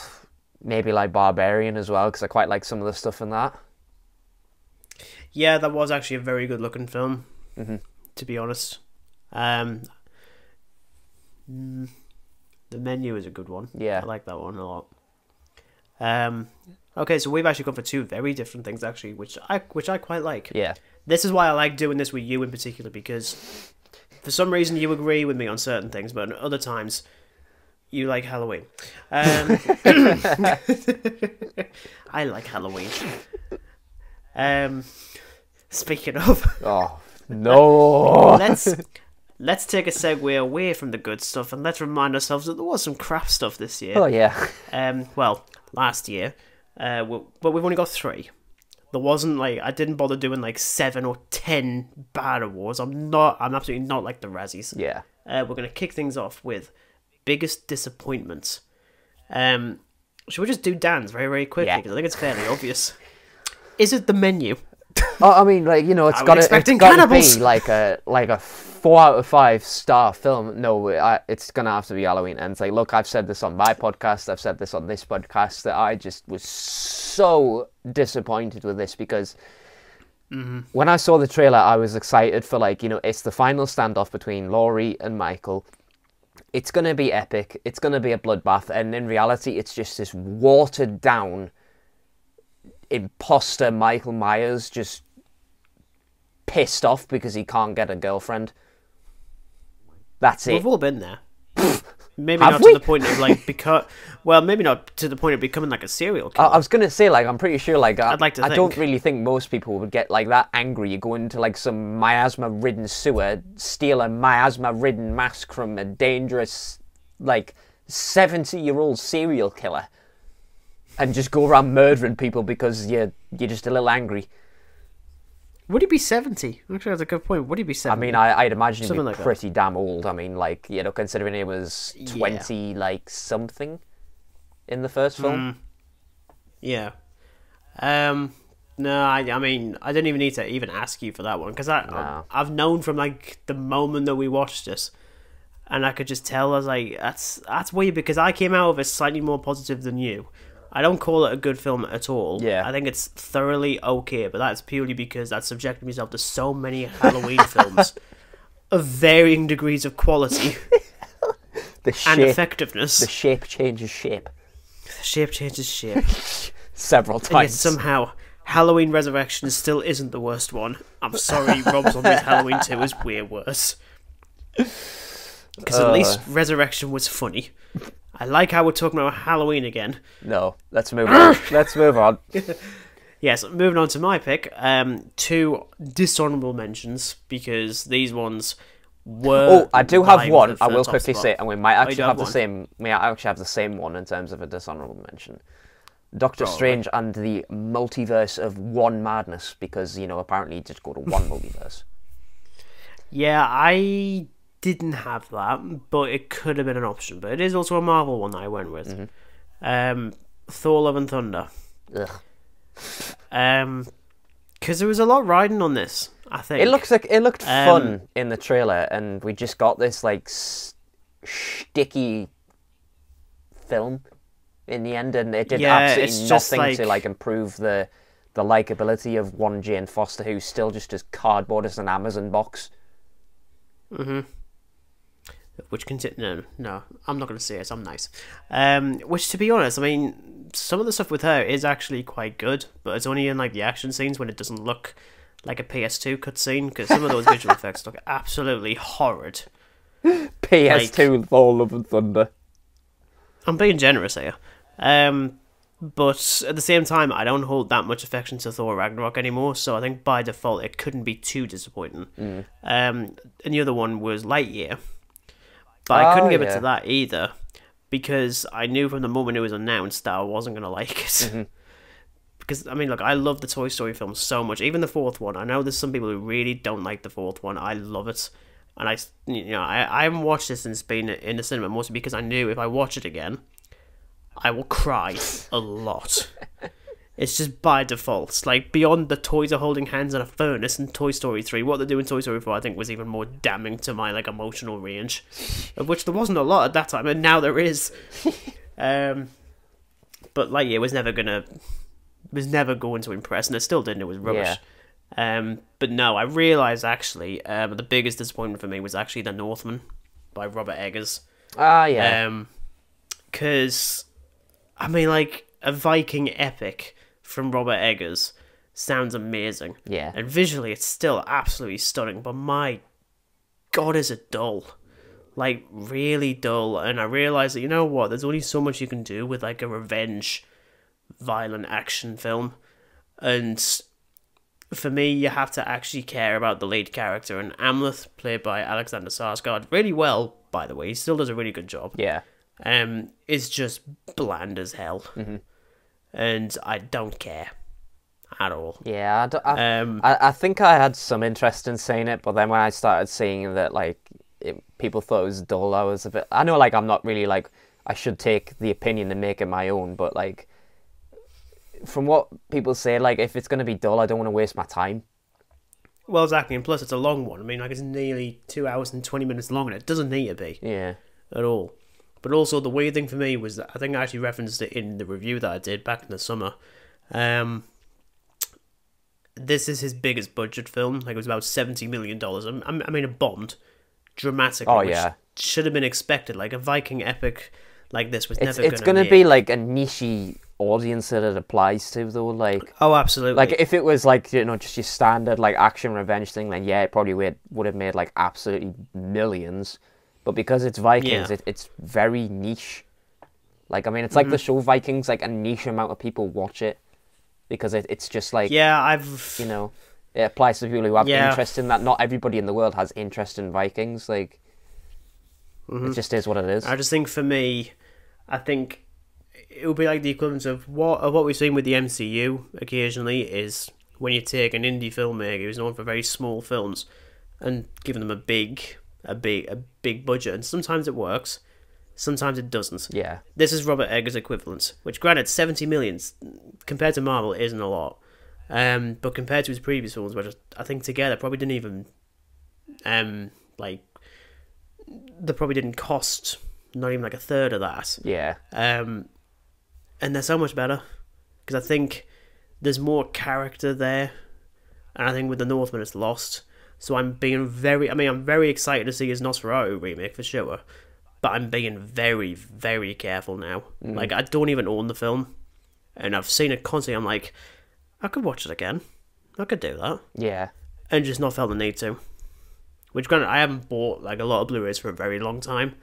Speaker 2: maybe like Barbarian as well, because I quite like some of the stuff in that.
Speaker 1: Yeah, that was actually a very good-looking film, to be honest. The Menu is a good one.
Speaker 2: Yeah.
Speaker 1: I like that one a lot. Okay, so we've actually gone for two very different things, actually, which I quite like.
Speaker 2: Yeah.
Speaker 1: This is why I like doing this with you in particular, because for some reason you agree with me on certain things, but other times you like Halloween. I like Halloween. Speaking of...
Speaker 2: Oh, no!
Speaker 1: Let's take a segue away from the good stuff and let's remind ourselves that there was some crap stuff this year.
Speaker 2: Oh, yeah.
Speaker 1: Well, last year. But we've only got 3. There wasn't like, I didn't bother doing like 7 or 10 bad awards. I'm absolutely not like the Razzies.
Speaker 2: Yeah.
Speaker 1: We're going to kick things off with biggest disappointments. Should we just do Dan's very, very quickly? Because I think it's fairly obvious. Is it The Menu?
Speaker 2: Oh, I mean, like, you know, it's got to be like a 4 out of 5 star film. No, it's gonna have to be Halloween Ends. Like, look, I've said this on my podcast, I've said this on this podcast, that I just was so disappointed with this, because when I saw the trailer, I was excited for, like, you know, it's the final standoff between Laurie and Michael. It's gonna be epic. It's gonna be a bloodbath, and in reality, it's just this watered down imposter Michael Myers just pissed off because he can't get a girlfriend. That's it.
Speaker 1: We've all been there. Maybe not to the point of like maybe not to the point of becoming like a serial killer.
Speaker 2: I was gonna say, like, I'm pretty sure, like,
Speaker 1: I'd like to think.
Speaker 2: I don't really think most people would get like that angry. You go into like some miasma-ridden sewer, steal a miasma-ridden mask from a dangerous, like, 70-year-old serial killer, and just go around murdering people because you're just a little angry.
Speaker 1: Would he be 70? Actually, that's a good point. Would he be 70?
Speaker 2: I mean, I'd imagine he'd
Speaker 1: Something
Speaker 2: be
Speaker 1: like
Speaker 2: pretty damn old. I mean, like, you know, considering he was 20, like, something in the first film.
Speaker 1: Yeah. No, I mean, I didn't even need to even ask you for that one, because I've known from, like, the moment that we watched this, and I could just tell, I was like, that's weird, because I came out of it slightly more positive than you. I don't call it a good film at all.
Speaker 2: Yeah.
Speaker 1: I think it's thoroughly okay, but that's purely because I've subjected myself to so many Halloween films of varying degrees of quality and effectiveness.
Speaker 2: The shape changes shape.
Speaker 1: The shape changes shape.
Speaker 2: Several times.
Speaker 1: And yet somehow, Halloween Resurrection still isn't the worst one. I'm sorry, Rob Zombie's Halloween 2 is way worse. Because at least Resurrection was funny. I like how we're talking about Halloween again.
Speaker 2: No, let's move on. Let's move on.
Speaker 1: Yes, moving on to my pick. 2 dishonourable mentions, because these ones were...
Speaker 2: Oh, I do have one. I will quickly
Speaker 1: spot.
Speaker 2: say, and we might actually have the
Speaker 1: one?
Speaker 2: same. We actually have the same one in terms of a dishonourable mention. Doctor Strange and the multiverse of one madness, because, you know, apparently you just go to one multiverse.
Speaker 1: Yeah, I didn't have that, but it could have been an option. But it is also a Marvel one that I went with. Thor: Love and Thunder.
Speaker 2: Ugh.
Speaker 1: Because there was a lot riding on this, I think.
Speaker 2: It looked fun in the trailer, and we just got this like sticky film in the end, and it did absolutely nothing to like improve the likability of one Jane Foster, who's still just as cardboard as an Amazon box.
Speaker 1: Which no, I'm not going to say it. I'm nice. Which, to be honest, I mean, some of the stuff with her is actually quite good, but it's only in like the action scenes when it doesn't look like a PS2 cutscene, because some of those visual effects look absolutely horrid.
Speaker 2: PS2 Thor: Love and Thunder.
Speaker 1: I'm being generous here. But at the same time, I don't hold that much affection to Thor Ragnarok anymore, so I think by default it couldn't be too disappointing. And the other one was Lightyear. But I couldn't give it to that either, because I knew from the moment it was announced that I wasn't going to like it. Because, I mean, look, I love the Toy Story films so much. Even the fourth one. I know there's some people who really don't like the fourth one. I love it. And I haven't watched this since being in the cinema, mostly because I knew if I watch it again, I will cry a lot. It's just by default. It's like, beyond the toys are holding hands in a furnace in Toy Story 3, what they do in Toy Story 4 I think was even more damning to my like emotional range, of which there wasn't a lot at that time, and now there is. But Lightyear was never going to impress, and it still didn't. It was rubbish. But no, I realised actually the biggest disappointment for me was actually The Northman by Robert Eggers. Because I mean, like, a Viking epic from Robert Eggers sounds amazing.
Speaker 2: Yeah.
Speaker 1: And visually, it's still absolutely stunning, but my God, is it dull. Like, really dull. And I realised that, you know what, there's only so much you can do with, like, a revenge, violent action film. And for me, you have to actually care about the lead character. And Amleth, played by Alexander Skarsgård, really well, by the way. He still does a really good job.
Speaker 2: Yeah.
Speaker 1: Is just bland as hell. And I don't care at all.
Speaker 2: Yeah, I think I had some interest in seeing it, but then when I started seeing that, like, people thought it was dull, I was a bit... I know, like, I'm not really, like, I should take the opinion and make it my own, but, like, from what people say, like, if it's going to be dull, I don't want to waste my time.
Speaker 1: Well, exactly, and plus it's a long one. I mean, like, it's nearly 2 hours and 20 minutes long, and it doesn't need to be.
Speaker 2: Yeah.
Speaker 1: At all. But also, the weird thing for me was that I think I actually referenced it in the review that I did back in the summer. This is his biggest budget film. Like, it was about $70 million. I mean, it bombed dramatically, which should have been expected. Like, a Viking epic like this was never going to
Speaker 2: It's going to be, like, a niche audience that it applies to, though. Like,
Speaker 1: oh, absolutely.
Speaker 2: Like, if it was, like, you know, just your standard, like, action revenge thing, then, yeah, it probably would have made, like, absolutely millions. But because it's Vikings, it's very niche. Like, I mean, it's like the show Vikings, like, a niche amount of people watch it. Because it's just like...
Speaker 1: Yeah,
Speaker 2: you know, it applies to people who have interest in that. Not everybody in the world has interest in Vikings. Like, it just is what it is.
Speaker 1: I just think for me, I think it would be like the equivalent of what we've seen with the MCU occasionally is when you take an indie filmmaker who's known for very small films and giving them a big budget, and sometimes it works, sometimes it doesn't.
Speaker 2: Yeah.
Speaker 1: This is Robert Eggers' equivalent, which granted 70 million compared to Marvel isn't a lot, but compared to his previous films, which I think together probably didn't even they probably didn't cost not even like a third of that.
Speaker 2: Yeah.
Speaker 1: And they're so much better because I think there's more character there, and I think with the Northman it's lost. So I'm very excited to see his Nosferatu remake for sure, but I'm being very, very careful now. Like, I don't even own the film, and I've seen it constantly. I'm like, I could watch it again. I could do that.
Speaker 2: Yeah.
Speaker 1: And just not felt the need to. Which, granted, I haven't bought like a lot of Blu-rays for a very long time,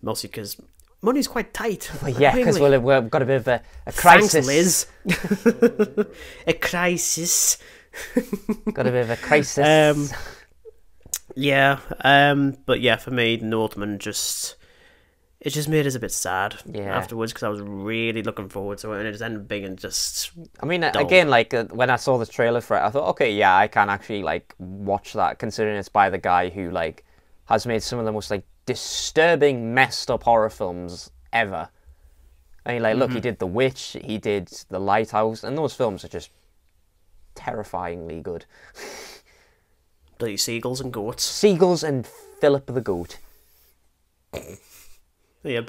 Speaker 1: mostly because money's quite tight.
Speaker 2: Well, yeah, because we've got a bit of a crisis.
Speaker 1: Thanks, Liz. A crisis.
Speaker 2: Got a bit of a crisis.
Speaker 1: Yeah, but yeah, for me, the Northman it just made us a bit sad afterwards because I was really looking forward to it, and it just ended up being just.
Speaker 2: I mean,
Speaker 1: dull.
Speaker 2: again, like when I saw the trailer for it, I thought, okay, yeah, I can actually like watch that, considering it's by the guy who like has made some of the most like disturbing, messed up horror films ever. I mean, like, look, he did The Witch, he did The Lighthouse, and those films are just terrifyingly good.
Speaker 1: Bloody seagulls and goats.
Speaker 2: Seagulls and Philip the Goat.
Speaker 1: Yeah,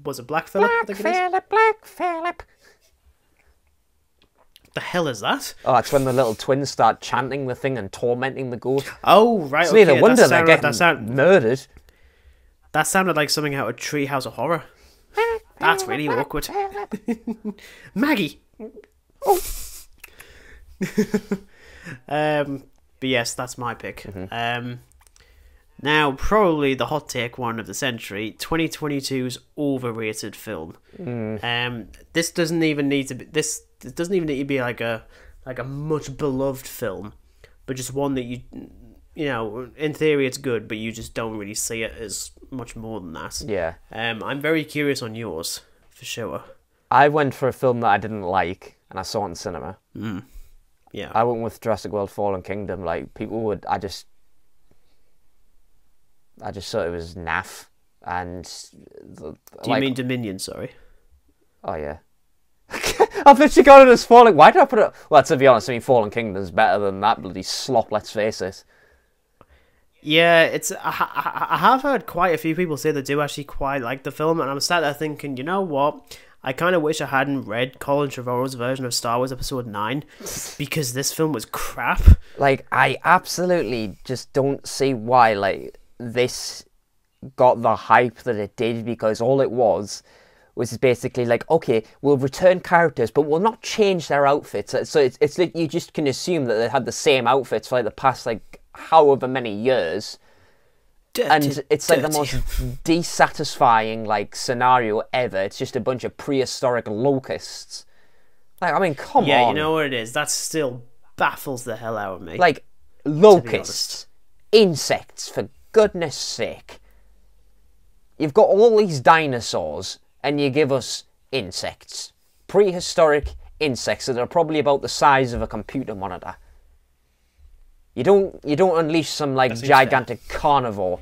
Speaker 1: was it Black Phillip?
Speaker 2: Black Phillip.
Speaker 1: The hell is that?
Speaker 2: Oh, that's when the little twins start chanting the thing and tormenting the goat.
Speaker 1: Oh, right.
Speaker 2: It's no wonder they're getting murdered.
Speaker 1: That sounded like something out of Treehouse of Horror. That's really awkward. Maggie. Oh. But yes, that's my pick. Now, probably the hot take one of the century, 2022's overrated film. This doesn't even need to be. This doesn't even need to be like a much beloved film, but just one that you know, in theory it's good, but you just don't really see it as much more than that.
Speaker 2: Yeah.
Speaker 1: I'm very curious on yours for sure.
Speaker 2: I went for a film that I didn't like, and I saw it in cinema.
Speaker 1: Yeah.
Speaker 2: I went with Jurassic World: Fallen Kingdom. Like, people would, I just thought it was naff, and
Speaker 1: Do you mean Dominion? Sorry.
Speaker 2: Oh yeah. I've literally got it as Fallen. Why did I put it? Well, to be honest, I mean, Fallen Kingdom's better than that bloody slop. Let's face it.
Speaker 1: Yeah, it's. I have heard quite a few people say they do actually quite like the film, and I'm sat there thinking, you know what? I kind of wish I hadn't read Colin Trevorrow's version of Star Wars Episode 9, because this film was crap.
Speaker 2: Like, I absolutely just don't see why, like, this got the hype that it did, because all it was basically like, okay, we'll return characters, but we'll not change their outfits. So it's like you just can assume that they had the same outfits for like the past, like, however many years. And it's like the most dissatisfying like scenario ever. It's just a bunch of prehistoric locusts. Like, I mean, come on.
Speaker 1: Yeah, you know what it is? That still baffles the hell out of me.
Speaker 2: Like, locusts, insects, for goodness sake. You've got all these dinosaurs, and you give us insects. Prehistoric insects that are probably about the size of a computer monitor. You don't unleash some like gigantic carnivore.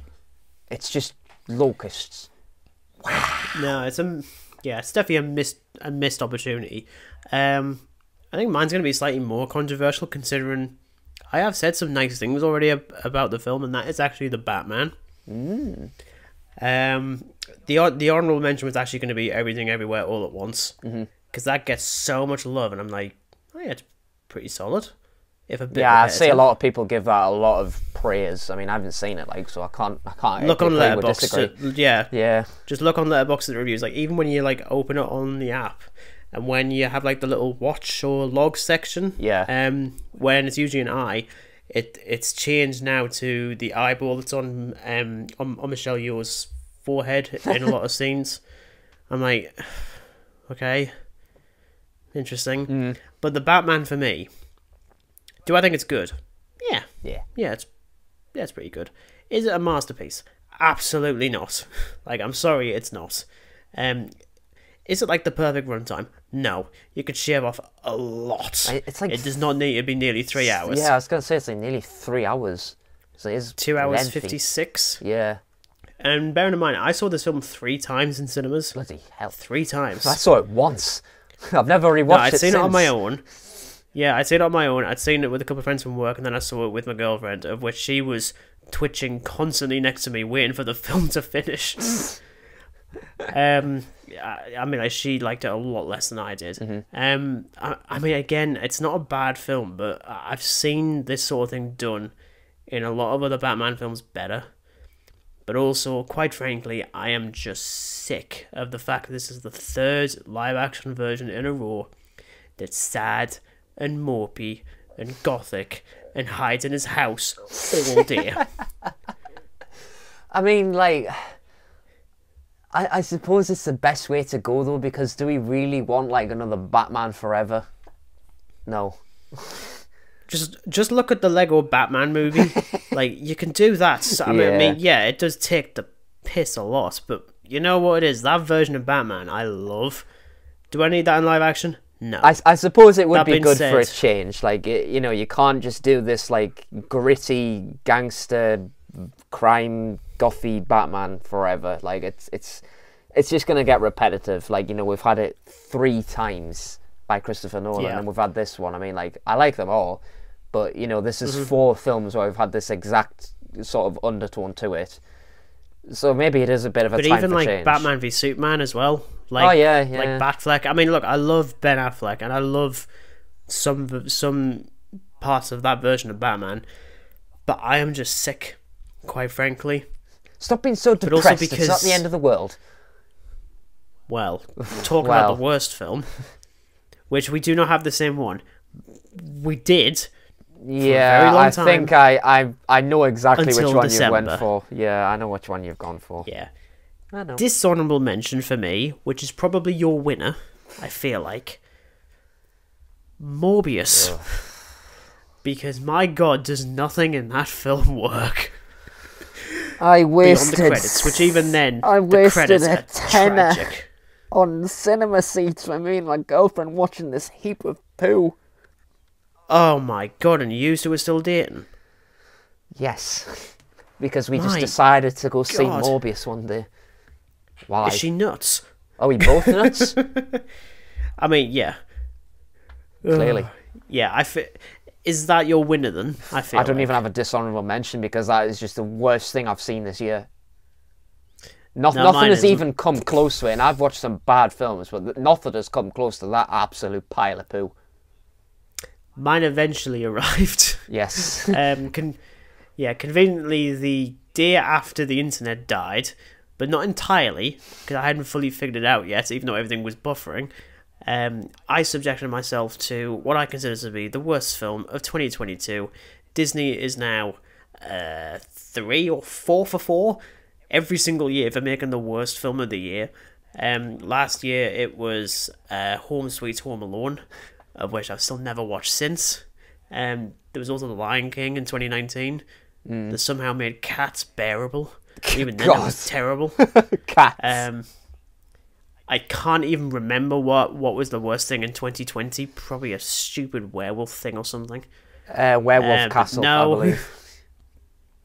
Speaker 2: It's just locusts. Wow.
Speaker 1: No, it's definitely a missed opportunity. I think mine's going to be slightly more controversial, considering I have said some nice things already about the film, and that is actually the Batman. The honorable mention was actually going to be Everything Everywhere All at Once, because that gets so much love, and I'm like, oh yeah, it's pretty solid. If a bit
Speaker 2: yeah, I see a lot of people give that a lot of praise. I mean, I haven't seen it, like, so I can't
Speaker 1: look on Letterboxd.
Speaker 2: Yeah.
Speaker 1: Just look on Letterboxd at the reviews. Like, even when you like open it on the app, and when you have like the little watch or log section, when it's usually an eye, it's changed now to the eyeball that's on Michelle Yeoh's forehead in a lot of scenes. I'm like, okay, interesting. But the Batman for me. Do I think it's good? Yeah. It's pretty good. Is it a masterpiece? Absolutely not. Like, I'm sorry, it's not. Is it like the perfect runtime? No. You could shave off a lot.
Speaker 2: It's like
Speaker 1: it does not need to be nearly 3 hours.
Speaker 2: Yeah, I was gonna say it's like nearly 3 hours. So it is
Speaker 1: 2 hours
Speaker 2: lengthy.
Speaker 1: 56.
Speaker 2: Yeah.
Speaker 1: And bearing in mind, I saw this film 3 times in cinemas.
Speaker 2: Bloody hell.
Speaker 1: 3 times.
Speaker 2: I saw it once. I've never rewatched
Speaker 1: No, I'd
Speaker 2: it
Speaker 1: seen
Speaker 2: since.
Speaker 1: it on my own. Yeah, I'd seen it on my own. I'd seen it with a couple of friends from work, and then I saw it with my girlfriend, of which she was twitching constantly next to me, waiting for the film to finish. I mean, like, she liked it a lot less than I did. I mean, again, it's not a bad film, but I've seen this sort of thing done in a lot of other Batman films better. But also, quite frankly, I am just sick of the fact that this is the 3rd live-action version in a row that's sad and mopey and gothic and hides in his house all day.
Speaker 2: I mean, like, I suppose it's the best way to go, though, because do we really want, like, another Batman Forever? No.
Speaker 1: Just look at the Lego Batman movie. Like, you can do that. So, I mean, yeah, it does take the piss a lot, but you know what it is? That version of Batman, I love. Do I need that in live action? No.
Speaker 2: I suppose it would
Speaker 1: That
Speaker 2: be
Speaker 1: being
Speaker 2: good
Speaker 1: said-
Speaker 2: for a change. Like, you know, you can't just do this, like, gritty gangster crime gothy Batman forever. Like, it's just gonna get repetitive. Like, you know, we've had it 3 times by Christopher Nolan,
Speaker 1: Yeah.
Speaker 2: and we've had this one. I mean, like, I like them all, but you know, this is 4 films where we've had this exact sort of undertone to it. So maybe it is a bit of a
Speaker 1: But
Speaker 2: time
Speaker 1: even
Speaker 2: for
Speaker 1: like
Speaker 2: change.
Speaker 1: Batman v Superman as well. Like,
Speaker 2: Oh, yeah.
Speaker 1: like Batfleck. I mean, look, I love Ben Affleck, and I love some parts of that version of Batman, but I am just sick, quite frankly.
Speaker 2: Stop being so
Speaker 1: also
Speaker 2: depressed. It's
Speaker 1: because-
Speaker 2: not the end of the world.
Speaker 1: Well, talking
Speaker 2: Well.
Speaker 1: about the worst film, which we do not have the same one. We did.
Speaker 2: Yeah,
Speaker 1: very long
Speaker 2: I
Speaker 1: time.
Speaker 2: think I know exactly which
Speaker 1: Until
Speaker 2: one
Speaker 1: December.
Speaker 2: you went for. Yeah, I know which one you've gone for.
Speaker 1: Yeah.
Speaker 2: I know.
Speaker 1: Dishonorable mention for me, which is probably your winner, I feel like. Morbius. Because, my god, does nothing in that film work.
Speaker 2: I
Speaker 1: Beyond
Speaker 2: wasted
Speaker 1: the credits, which even then,
Speaker 2: I
Speaker 1: the
Speaker 2: wasted
Speaker 1: credits
Speaker 2: a
Speaker 1: are
Speaker 2: tenner.
Speaker 1: tragic.
Speaker 2: on cinema seats for me and my girlfriend watching this heap of poo.
Speaker 1: Oh my god, and you two were still dating?
Speaker 2: Yes, because we just
Speaker 1: My
Speaker 2: decided to go see
Speaker 1: God.
Speaker 2: Morbius one day. Why?
Speaker 1: Is she nuts?
Speaker 2: Are we both nuts?
Speaker 1: I mean, yeah.
Speaker 2: Clearly.
Speaker 1: Yeah, is that your winner then? I feel
Speaker 2: I don't
Speaker 1: like.
Speaker 2: even have a dishonourable mention because that is just the worst thing I've seen this year. Nothing
Speaker 1: mine
Speaker 2: has
Speaker 1: isn't.
Speaker 2: even come close to it, and I've watched some bad films, but nothing has come close to that absolute pile of poo.
Speaker 1: Mine eventually arrived.
Speaker 2: Yes.
Speaker 1: Conveniently the day after the internet died, but not entirely, because I hadn't fully figured it out yet, even though everything was buffering. I subjected myself to what I consider to be the worst film of 2022. Disney is now 3 or 4 for 4 every single year for making the worst film of the year. Last year it was Home Sweet Home Alone, of which I've still never watched since. There was also The Lion King in 2019 that somehow made Cats bearable. Even then it was terrible.
Speaker 2: Cats.
Speaker 1: I can't even remember what was the worst thing in 2020. Probably a stupid werewolf thing or something.
Speaker 2: Werewolf Castle,
Speaker 1: no.
Speaker 2: I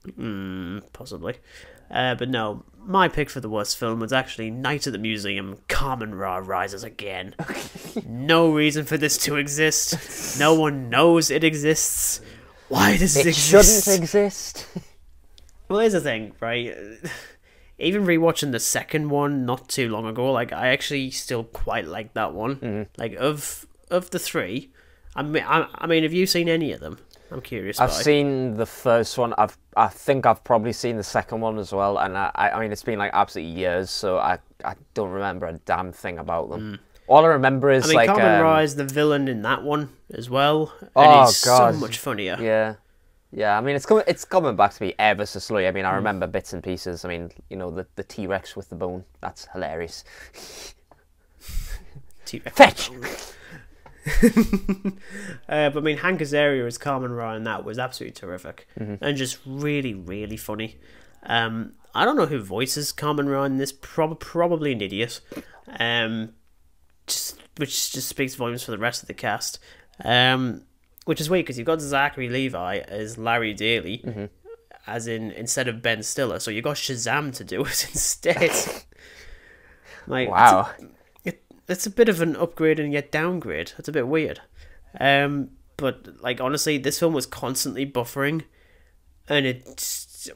Speaker 2: believe.
Speaker 1: Possibly. But no, my pick for the worst film was actually Night at the Museum, Carmen Ra rises again. No reason for this to exist. No one knows it exists. Why does it exist?
Speaker 2: Shouldn't exist.
Speaker 1: Well, here's the thing, right? Even rewatching the second one not too long ago, like, I actually still quite like that one. Like, of the 3, I mean, have you seen any of them? I'm curious.
Speaker 2: I've seen the first one. I think I've probably seen the second one as well. And I mean, it's been like absolutely years, so I don't remember a damn thing about them. All I remember is like
Speaker 1: Carmen Ra is the villain in that one as well, and
Speaker 2: Oh,
Speaker 1: he's
Speaker 2: God.
Speaker 1: so much funnier.
Speaker 2: Yeah. I mean, it's coming back to me ever so slowly. I mean, I remember bits and pieces. I mean, you know, the T-Rex with the bone. That's hilarious.
Speaker 1: T-Rex.
Speaker 2: Fetch.
Speaker 1: But I mean, Hank Azaria as Carmen Ra in that was absolutely terrific and just really, really funny. I don't know who voices Carmen Ra in this. Probably an idiot. which just speaks volumes for the rest of the cast. Which is weird because you've got Zachary Levi as Larry Daly, as in instead of Ben Stiller, so you got Shazam to do it instead. Like,
Speaker 2: wow.
Speaker 1: It's a bit of an upgrade and yet downgrade. It's a bit weird. But like honestly, this film was constantly buffering, and it's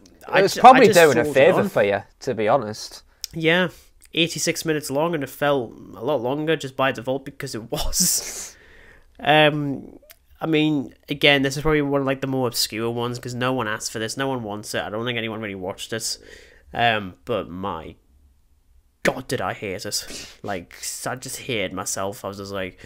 Speaker 2: probably doing a favour for you, to be honest.
Speaker 1: Yeah, 86 minutes long, and it felt a lot longer just by default because it was. I mean, again, this is probably one of like the more obscure ones because no one asked for this, no one wants it. I don't think anyone really watched it. But my God, did I hate it? Like, I just hated myself. I was just like,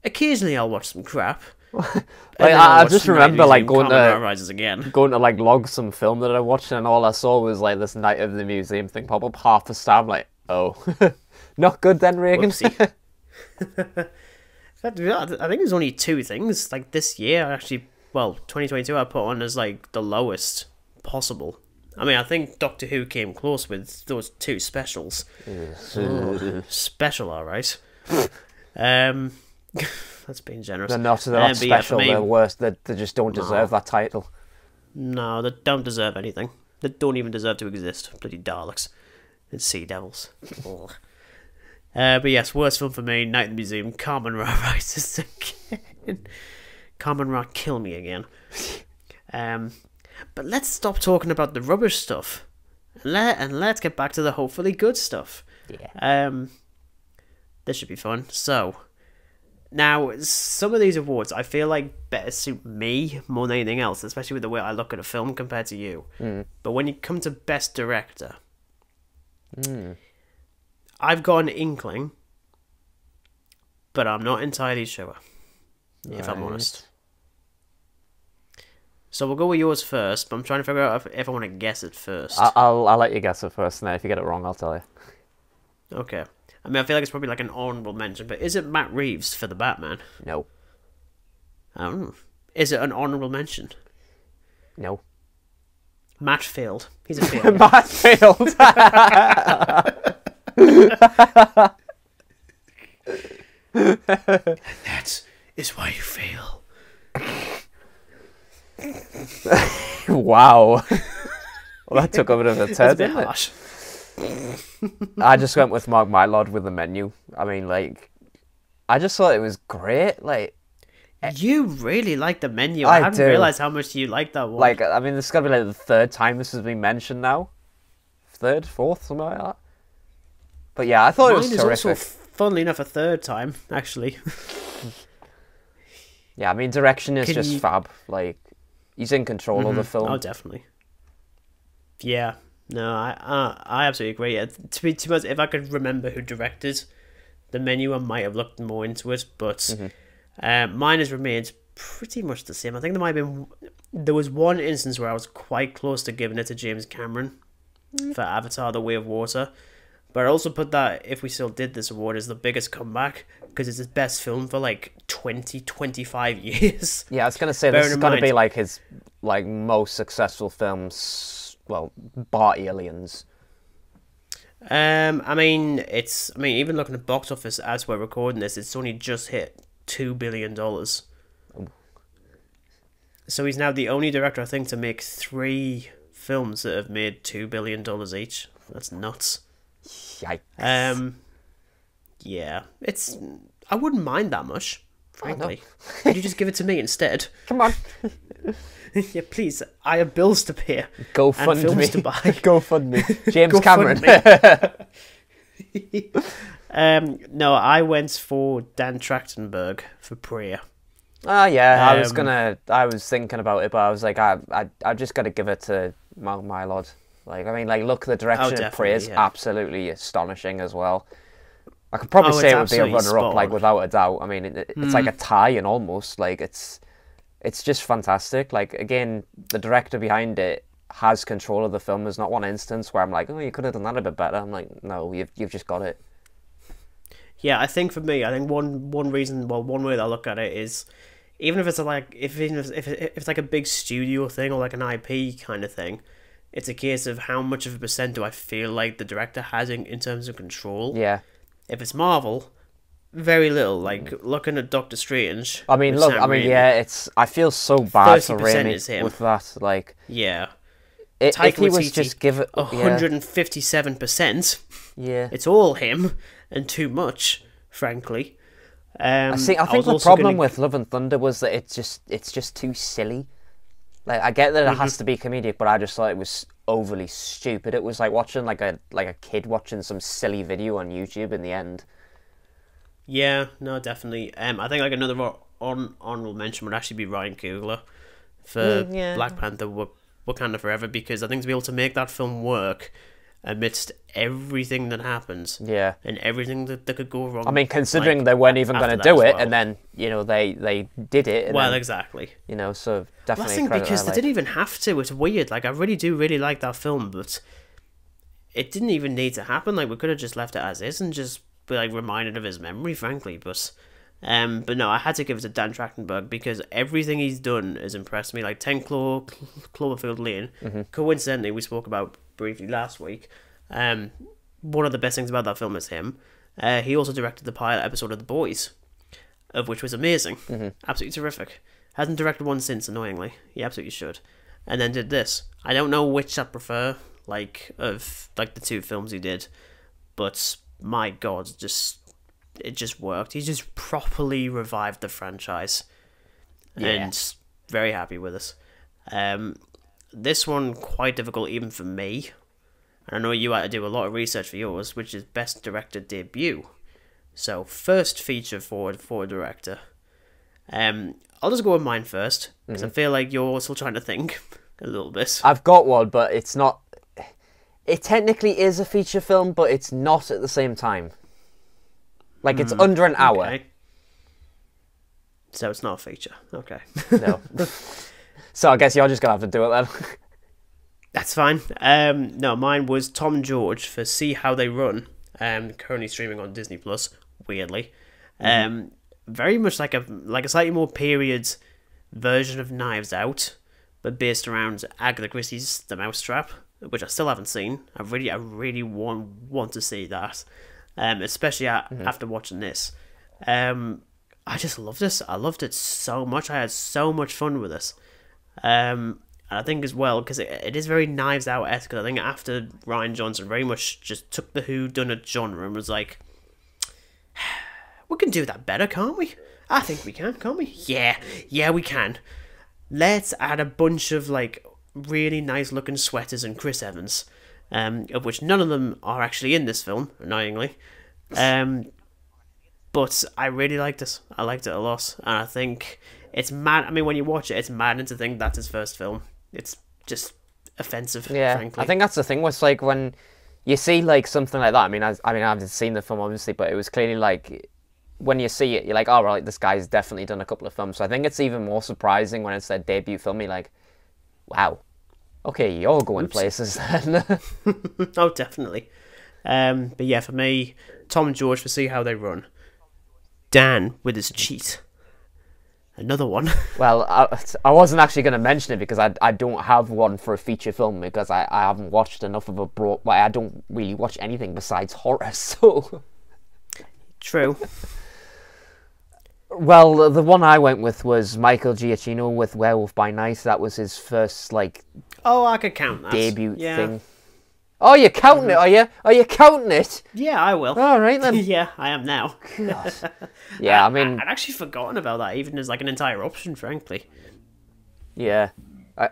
Speaker 1: occasionally I'll watch some crap.
Speaker 2: Like, I just remember like going to like log some film that I watched, and all I saw was like this Night of the Museum thing pop up half the time. Like, oh, not good then, Regan.
Speaker 1: I think there's only two things like this year. Actually, well, 2022 I put on as like the lowest possible. I mean, I think Doctor Who came close with those two specials. Special, all right. That's being generous.
Speaker 2: They're not special. They're worse. They just don't deserve that title.
Speaker 1: No, they don't deserve anything. They don't even deserve to exist. Bloody Daleks and Sea Devils. But yes, worst film for me, Night in the Museum. Carmen Ra rises again. Carmen Ra, kill me again. But let's stop talking about the rubbish stuff, and let's get back to the hopefully good stuff.
Speaker 2: Yeah.
Speaker 1: This should be fun. So, now some of these awards I feel like better suit me more than anything else, especially with the way I look at a film compared to you. But when you come to Best Director, I've got an inkling, but I'm not entirely sure, if I'm honest. So we'll go with yours first, but I'm trying to figure out if I want to guess it first.
Speaker 2: I'll let you guess it first, and then if you get it wrong, I'll tell you.
Speaker 1: Okay. I mean, I feel like it's probably like an honourable mention, but is it Matt Reeves for The Batman?
Speaker 2: No.
Speaker 1: Is it an honourable mention?
Speaker 2: No.
Speaker 1: Matt failed. He's a failure.
Speaker 2: Matt failed.
Speaker 1: That is why you fail.
Speaker 2: Wow. Well, that took a bit of a turn, didn't it? I just went with Mark Mylod with The Menu. I mean, like, I just thought it was great. Like,
Speaker 1: you really like The Menu. I hadn't realised how much you like that one.
Speaker 2: Like, I mean, this has got to be like the third time this has been mentioned now. Third, fourth, something like that. But yeah, I thought it was terrific. Mine is also,
Speaker 1: funnily enough, a third time, actually.
Speaker 2: Yeah, I mean, direction is just fab. Like, he's in control of the film.
Speaker 1: Oh, definitely. Yeah. No, I absolutely agree. To be honest, if I could remember who directed The Menu, I might have looked more into it. But mine has remained pretty much the same. I think there was one instance where I was quite close to giving it to James Cameron for Avatar: The Way of Water. But I also put that, if we still did this award, as the biggest comeback, because it's his best film for like 25 years.
Speaker 2: Yeah, I was going to say, this is going to be like his most successful films, well, bar Aliens.
Speaker 1: I mean, even looking at box office as we're recording this, it's only just hit $2 billion. So he's now the only director, I think, to make 3 films that have made $2 billion each. That's nuts.
Speaker 2: Yikes.
Speaker 1: Yeah, I wouldn't mind that much, frankly. Could you just give it to me instead?
Speaker 2: Come on.
Speaker 1: Yeah, please. I have bills to pay.
Speaker 2: Go fund me.
Speaker 1: To buy.
Speaker 2: Go fund me. James Cameron.
Speaker 1: No, I went for Dan Trachtenberg for Prayer.
Speaker 2: Oh yeah, I was thinking about it, but I was like, I just got to give it to my lord. Like, I mean, like, look, the direction of Prayer is absolutely astonishing as well. I could probably say it would be a runner-up, like, without a doubt. I mean, it's like a tie-in almost. Like, it's just fantastic. Like, again, the director behind it has control of the film. There's not one instance where I'm like, oh, you could have done that a bit better. I'm like, no, you've just got it.
Speaker 1: Yeah, I think for me, one reason, well, one way that I look at it is, even if it's like if it's like a big studio thing or like an IP kind of thing, it's a case of how much of a percent do I feel like the director has in terms of control.
Speaker 2: Yeah.
Speaker 1: If it's Marvel, very little. Like looking at Doctor Strange.
Speaker 2: I mean,
Speaker 1: with
Speaker 2: look,
Speaker 1: Sam
Speaker 2: I mean,
Speaker 1: Raimi,
Speaker 2: yeah, I feel so bad for
Speaker 1: 30%
Speaker 2: Raimi
Speaker 1: is him.
Speaker 2: with that. Like,
Speaker 1: Yeah.
Speaker 2: if
Speaker 1: Taika
Speaker 2: he was
Speaker 1: Waititi,
Speaker 2: just give it, yeah,
Speaker 1: 157%.
Speaker 2: yeah.
Speaker 1: It's all him, and too much, frankly.
Speaker 2: I think
Speaker 1: was
Speaker 2: the
Speaker 1: also
Speaker 2: problem
Speaker 1: gonna-
Speaker 2: with Love and Thunder was that it's just too silly. Like, I get that it has to be comedic, but I just thought it was overly stupid. It was like watching like a kid watching some silly video on YouTube in the end.
Speaker 1: Yeah, no, definitely. I think like another honorable mention would actually be Ryan Coogler for
Speaker 2: yeah.
Speaker 1: Black Panther Wakanda Forever, because I think to be able to make that film work amidst everything that happens,
Speaker 2: Yeah.
Speaker 1: and everything that could go wrong.
Speaker 2: I mean, considering
Speaker 1: like,
Speaker 2: they weren't even
Speaker 1: after
Speaker 2: going to
Speaker 1: that
Speaker 2: do
Speaker 1: as
Speaker 2: it,
Speaker 1: well.
Speaker 2: and then, you know, they did it. And
Speaker 1: Well,
Speaker 2: then,
Speaker 1: exactly.
Speaker 2: you know, so
Speaker 1: Well,
Speaker 2: definitely
Speaker 1: that's the thing,
Speaker 2: credit
Speaker 1: because
Speaker 2: that,
Speaker 1: they didn't even have to. It's weird. Like, I really do really like that film, but it didn't even need to happen. Like, we could have just left it as is and just be like reminded of his memory, frankly. But no, I had to give it to Dan Trachtenberg because everything he's done has impressed me. Like Cloverfield Lane. Coincidentally, we spoke about briefly last week. One of the best things about that film is him. He also directed the pilot episode of The Boys, of which was amazing. Absolutely terrific. Hasn't directed one since, annoyingly. He absolutely should. And then did this. I don't know which I prefer, of the two films he did, but my God, it just worked. He just properly revived the franchise, and very happy with it. This one quite difficult even for me. And I know you had to do a lot of research for yours, which is best director debut. So first feature for a director. I'll just go with mine first, because I feel like you're still trying to think a little bit.
Speaker 2: I've got one, but it's not. It technically is a feature film, but it's not at the same time. Like, it's under an hour.
Speaker 1: Okay. So it's not a feature. Okay.
Speaker 2: No. So I guess you're just gonna have to do it then.
Speaker 1: That's fine. No, mine was Tom and George for See How They Run. Currently streaming on Disney Plus. Weirdly, very much like a slightly more period version of Knives Out, but based around Agatha Christie's The Mousetrap, which I still haven't seen. I really want to see that, especially after watching this. I just love this. I loved it so much. I had so much fun with this. And I think as well, because it is very Knives Out-esque, I think after Rian Johnson very much just took the whodunit genre and was like, we can do that better, can't we? I think we can, can't we? Yeah, we can. Let's add a bunch of really nice looking sweaters and Chris Evans, of which none of them are actually in this film, annoyingly. But I really liked it. I liked it a lot, and I think it's mad. I mean, when you watch it, it's maddening to think that's his first film. It's just offensive, frankly.
Speaker 2: I think that's the thing with when you see something like that. I mean, I haven't seen the film obviously, but it was clearly when you see it, you're like, oh right, this guy's definitely done a couple of films. So I think it's even more surprising when it's their debut film. You're like, wow, okay, you're going places then.
Speaker 1: Oh, definitely. But yeah, for me, Tom and George for See How They Run. Dan with his cheat. Another one.
Speaker 2: Well, I wasn't actually going to mention it because I don't have one for a feature film because I haven't watched enough of I don't really watch anything besides horror, so...
Speaker 1: True.
Speaker 2: Well, the one I went with was Michael Giacchino with Werewolf by Night. That was his first,
Speaker 1: Oh, I could count that.
Speaker 2: debut thing. Oh, you're counting it, are you? Are you counting it?
Speaker 1: Yeah, I will.
Speaker 2: All right, then.
Speaker 1: Yeah, I am now.
Speaker 2: God. Yeah, I mean...
Speaker 1: I'd actually forgotten about that, even as an entire option, frankly.
Speaker 2: Yeah.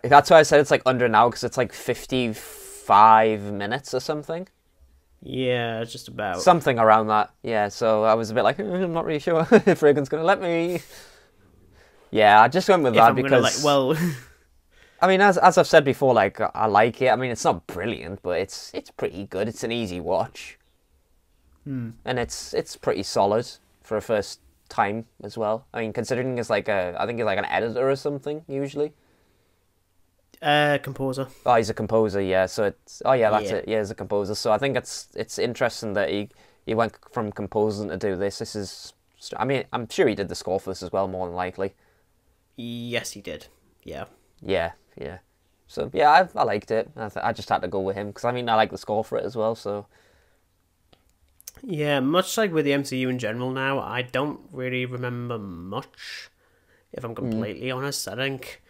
Speaker 2: That's why I said it's under an hour, because it's 55 minutes or something.
Speaker 1: Yeah, just about.
Speaker 2: Something around that. Yeah, so I was a bit I'm not really sure if Regan's going to let me. Yeah, I just went with that because... I mean, as I've said before, I like it. I mean, it's not brilliant, but it's pretty good. It's an easy watch. And it's pretty solid for a first time as well. I mean, considering it's I think he's an editor or something, usually.
Speaker 1: Composer.
Speaker 2: Oh, he's a composer, yeah. So it's... Oh, yeah, that's it. Yeah, he's a composer. So I think it's interesting that he went from composing to do this. This is... I mean, I'm sure he did the score for this as well, more than likely.
Speaker 1: Yes, he did. Yeah.
Speaker 2: Yeah. So, yeah, I liked it. I just had to go with him, because, I mean, I like the score for it as well, so...
Speaker 1: Yeah, much like with the MCU in general now, I don't really remember much, if I'm completely honest. I think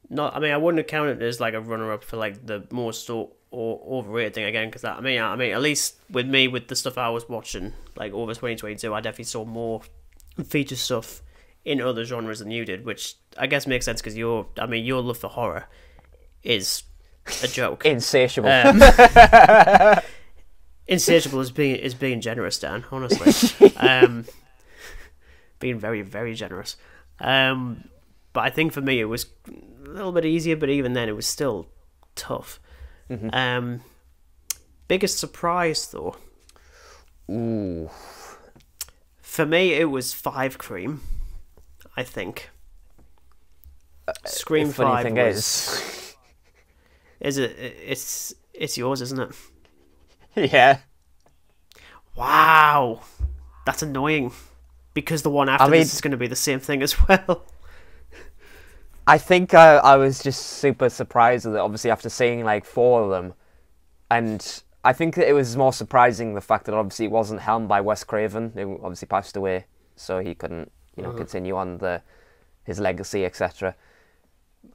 Speaker 1: not. I mean, I wouldn't count it as like a runner-up for like the most or overrated thing again, because I mean, at least with me, with the stuff I was watching like over 2022, I definitely saw more feature stuff in other genres than you did, which I guess makes sense because your love for horror is a joke.
Speaker 2: Insatiable.
Speaker 1: Insatiable is being generous, Dan. Honestly, being very, very generous. But I think for me it was a little bit easier, but even then it was still tough. Biggest surprise though.
Speaker 2: Ooh.
Speaker 1: For me, it was 5 Cream. I think. Scream 5
Speaker 2: thing
Speaker 1: was. Is it? It's yours, isn't it?
Speaker 2: Yeah.
Speaker 1: Wow, that's annoying. Because the one after this is going to be the same thing as well.
Speaker 2: I think I was just super surprised with it, obviously, after seeing like 4 of them. And I think that it was more surprising the fact that obviously it wasn't helmed by Wes Craven, who obviously passed away, so he couldn't, continue on his legacy, etc.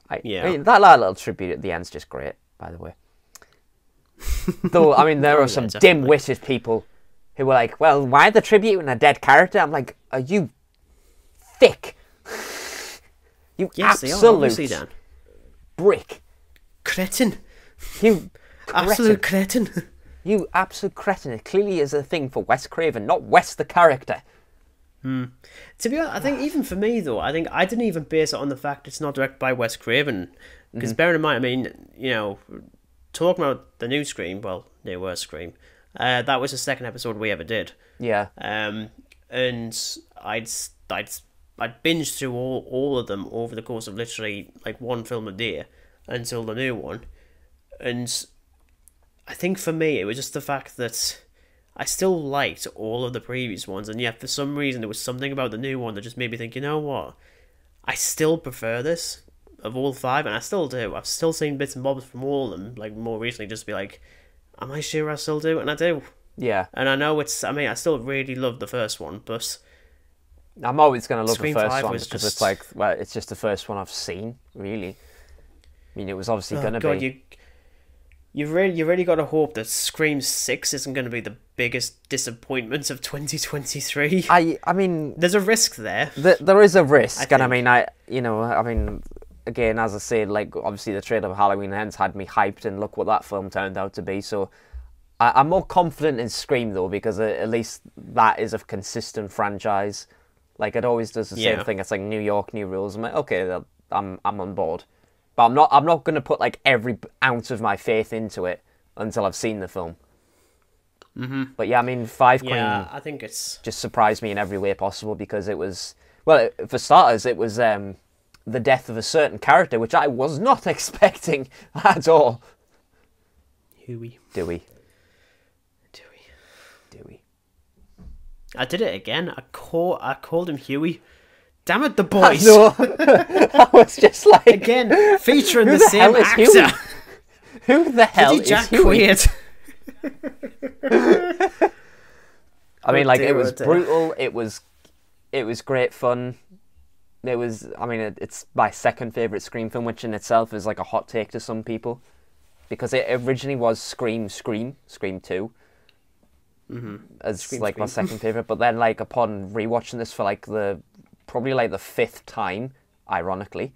Speaker 2: I mean, that little tribute at the end's just great, by the way. Though, I mean, there are some dim-witted people who were like, well, why the tribute in a dead character? I'm like, are you thick? You absolute brick.
Speaker 1: Cretin.
Speaker 2: You
Speaker 1: absolute cretin.
Speaker 2: You absolute cretin. It clearly is a thing for Wes Craven, not Wes the character.
Speaker 1: To be honest, I think even for me, though, I think I didn't even base it on the fact it's not directed by Wes Craven. Because bearing in mind, I mean, talking about the new Scream, well, newer Scream, that was the second episode we ever did.
Speaker 2: Yeah.
Speaker 1: And I'd binged through all of them over the course of literally like one film a day until the new one. And I think for me, it was just the fact that I still liked all of the previous ones, and yet for some reason there was something about the new one that just made me think, you know what? I still prefer this of all 5, and I still do. I've still seen bits and bobs from all of them, like more recently, just to be like, am I sure I still do? And I do.
Speaker 2: Yeah.
Speaker 1: And I know I still really love the first one, but
Speaker 2: I'm always going to love
Speaker 1: Scream
Speaker 2: the first
Speaker 1: 5
Speaker 2: one
Speaker 1: was
Speaker 2: because
Speaker 1: just...
Speaker 2: it's like, well, it's just the first one I've seen, really. I mean, it was obviously going to be.
Speaker 1: You really got to hope that Scream 6 isn't going to be the biggest disappointment of 2023.
Speaker 2: I mean,
Speaker 1: there's a risk there.
Speaker 2: There is a risk, and I mean, again, as I said, like obviously the trailer of Halloween Ends had me hyped, and look what that film turned out to be. So I'm more confident in Scream though, because at least that is a consistent franchise. Like it always does the same thing. It's like New York, new rules. I'm like, okay, I'm on board. But I'm not going to put like every ounce of my faith into it until I've seen the film. But yeah, I mean, 5 Cream.
Speaker 1: Yeah, I think it's
Speaker 2: just surprised me in every way possible, because it was, well, for starters, it was the death of a certain character, which I was not expecting at all. Dewey.
Speaker 1: I did it again. I called him Huey. Damn it, the boys!
Speaker 2: I was just like...
Speaker 1: Again, featuring the same actor.
Speaker 2: Huey? Who the hell is
Speaker 1: Jack
Speaker 2: Huey?
Speaker 1: Quaid?
Speaker 2: I mean, like, it was brutal. It was great fun. It was... I mean, it's my second favourite Scream film, which in itself is like a hot take to some people. Because it originally was Scream 2. As like my second favourite. But then, like, upon rewatching this for like probably like the 5th time, ironically,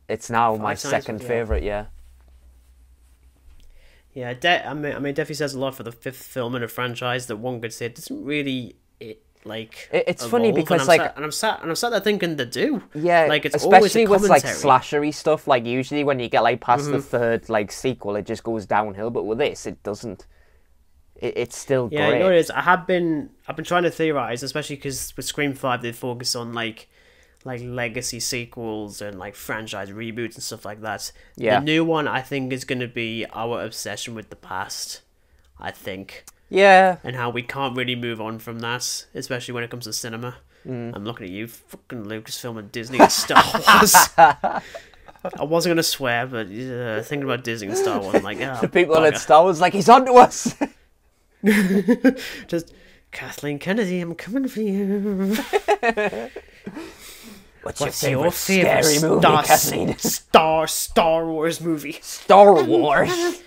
Speaker 2: it's now my second favourite. Yeah,
Speaker 1: I mean, definitely says a lot for the 5th film in a franchise that one could say it doesn't really
Speaker 2: it's funny because
Speaker 1: I'm sat there thinking they do.
Speaker 2: Yeah,
Speaker 1: like it's
Speaker 2: especially
Speaker 1: always
Speaker 2: with like slashery stuff. Like usually when you get like past the 3rd like sequel, it just goes downhill. But with this, it doesn't. It's still great.
Speaker 1: Yeah, you know what it is. I've been trying to theorize, especially because with Scream 5 they focus on like legacy sequels and like franchise reboots and stuff like that.
Speaker 2: Yeah.
Speaker 1: The new one I think is going to be our obsession with the past. I think.
Speaker 2: Yeah.
Speaker 1: And how we can't really move on from that, especially when it comes to cinema. I'm looking at you, fucking Lucasfilm and Disney and Star Wars. I wasn't gonna swear, but thinking about Disney and Star Wars, I'm like, oh,
Speaker 2: the people
Speaker 1: bugger.
Speaker 2: at Star Wars like, he's onto us.
Speaker 1: Just, Kathleen Kennedy, I'm coming for you.
Speaker 2: What's your favorite scary movie, Kathleen?
Speaker 1: Star Wars movie.
Speaker 2: Star Wars.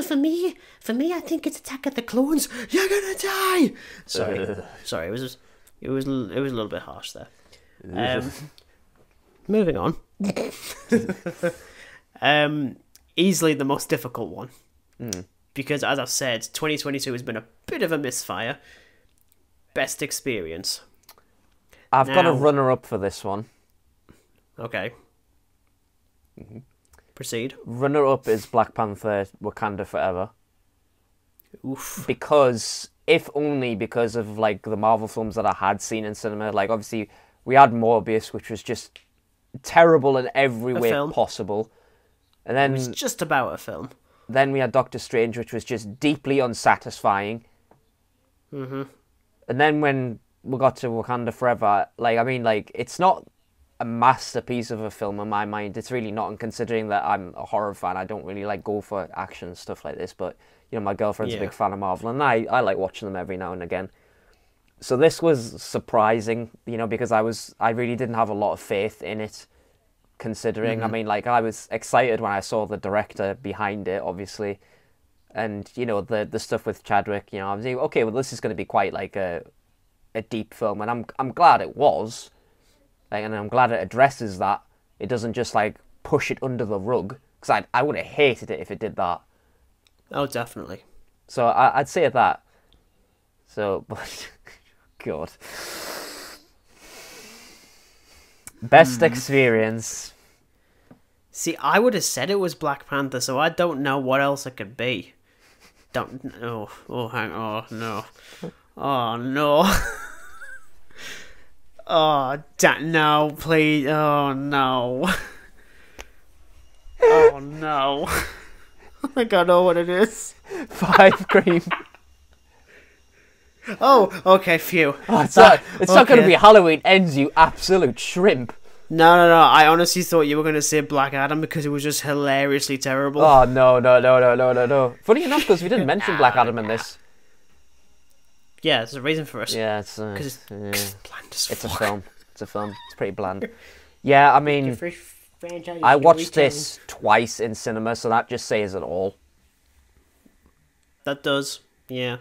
Speaker 1: For me, I think it's Attack of the Clones. You're gonna die. Sorry. It was a little bit harsh there. Moving on. Easily the most difficult one. Because, as I've said, 2022 has been a bit of a misfire. Best experience.
Speaker 2: I've got a runner-up for this one.
Speaker 1: Okay. Proceed.
Speaker 2: Runner-up is Black Panther: Wakanda Forever.
Speaker 1: Oof.
Speaker 2: Because, if only because of like the Marvel films that I had seen in cinema. Like, obviously, we had Morbius, which was just terrible in every way possible. And then
Speaker 1: it was just about a film.
Speaker 2: Then we had Doctor Strange, which was just deeply unsatisfying.
Speaker 1: Mm-hmm.
Speaker 2: And then when we got to Wakanda Forever, it's not a masterpiece of a film in my mind. It's really not, and considering that I'm a horror fan, I don't really go for action and stuff like this. But my girlfriend's a big fan of Marvel, and I like watching them every now and again. So this was surprising, because I really didn't have a lot of faith in it. Considering, I was excited when I saw the director behind it, obviously, and the stuff with Chadwick. I was like, okay, well, this is going to be quite like a deep film, and I'm glad it was, and I'm glad it addresses that. It doesn't just like push it under the rug, because I would have hated it if it did that.
Speaker 1: Oh, definitely.
Speaker 2: So I'd say that. So, but God. Best experience.
Speaker 1: See, I would have said it was Black Panther, so I don't know what else it could be. No. Oh, no. Oh, no. No, please. Oh, no. Oh, no. I think I know what it is.
Speaker 2: 5 Cream.
Speaker 1: Oh, okay, phew.
Speaker 2: Oh, it's not going to be Halloween Ends, you absolute shrimp.
Speaker 1: No. I honestly thought you were going to say Black Adam because it was just hilariously terrible.
Speaker 2: Oh, no. Funny enough, because we didn't mention Black Adam in this.
Speaker 1: Yeah, there's a reason for it.
Speaker 2: Yeah, it's
Speaker 1: bland as fuck.
Speaker 2: It's a film. It's pretty bland. Yeah, I mean, I watched this twice in cinema, so that just says it all.
Speaker 1: That does, yeah.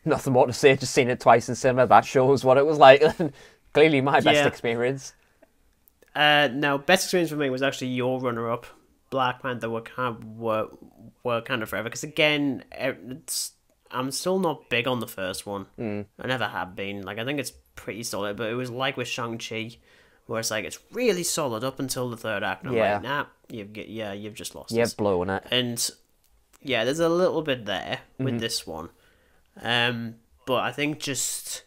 Speaker 2: Nothing more to say, just seen it twice in cinema. That shows what it was like. Clearly my best experience.
Speaker 1: No, best experience for me was actually your runner-up, Black Panther Wakanda Forever. Because again, I'm still not big on the first one. I never have been. I think it's pretty solid, but it was like with Shang-Chi, where it's like, it's really solid up until the third act. And I'm like, nah, you've just lost it.
Speaker 2: You've blown it.
Speaker 1: And yeah, there's a little bit there with this one. But I think just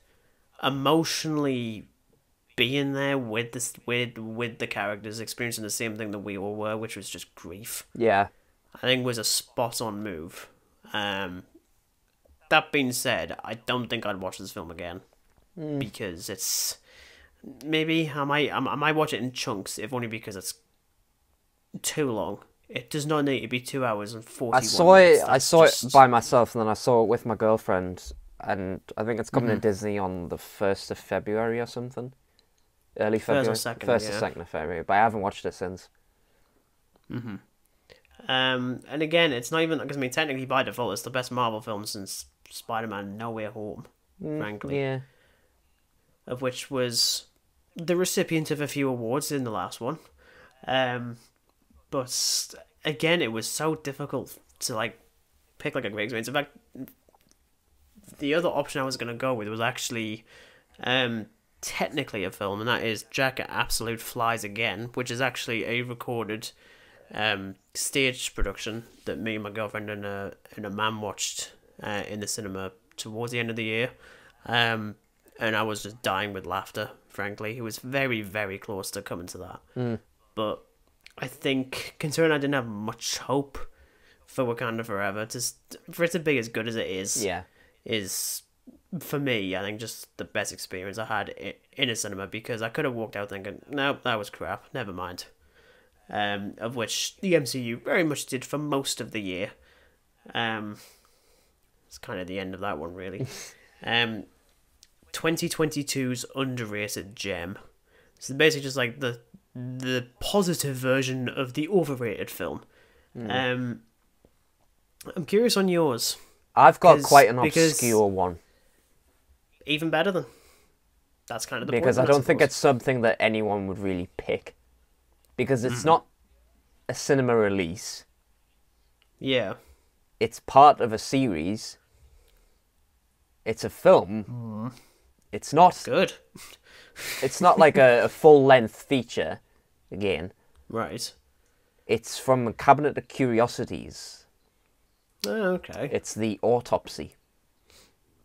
Speaker 1: emotionally being there with the characters, experiencing the same thing that we all were, which was just grief.
Speaker 2: Yeah,
Speaker 1: I think was a spot on move. That being said, I don't think I'd watch this film again because it's maybe I might watch it in chunks, if only because it's too long. It does not need to be 2 hours and 41 minutes.
Speaker 2: I saw it by myself, and then I saw it with my girlfriend, and I think it's coming to Disney on the 1st of February or something. Early February. 1st or 2nd of February, but I haven't watched it since.
Speaker 1: And again, it's not even, because technically by default, it's the best Marvel film since Spider-Man No Way Home, frankly.
Speaker 2: Yeah.
Speaker 1: Of which was the recipient of a few awards in the last one. But again, it was so difficult to pick a great experience. In fact, the other option I was going to go with was actually technically a film, and that is Jack Absolute Flies Again, which is actually a recorded stage production that me and my girlfriend and a man watched in the cinema towards the end of the year. And I was just dying with laughter, frankly. It was very, very close to coming to that. But I think, considering I didn't have much hope for Wakanda Forever, for it to be as good as it is for me, I think, just the best experience I had in a cinema, because I could have walked out thinking, no, that was crap, never mind. Of which the MCU very much did for most of the year. It's kind of the end of that one, really. 2022's underrated gem. So basically just like the positive version of the overrated film. I'm curious on yours.
Speaker 2: I've got quite an obscure one.
Speaker 1: Even better than. That's kind of the point.
Speaker 2: Because I don't think it's something that anyone would really pick. Because it's not a cinema release.
Speaker 1: Yeah.
Speaker 2: It's part of a series. It's a film. It's not
Speaker 1: good.
Speaker 2: It's not like a full-length feature, again.
Speaker 1: Right.
Speaker 2: It's from Cabinet of Curiosities.
Speaker 1: Oh, okay.
Speaker 2: It's The Autopsy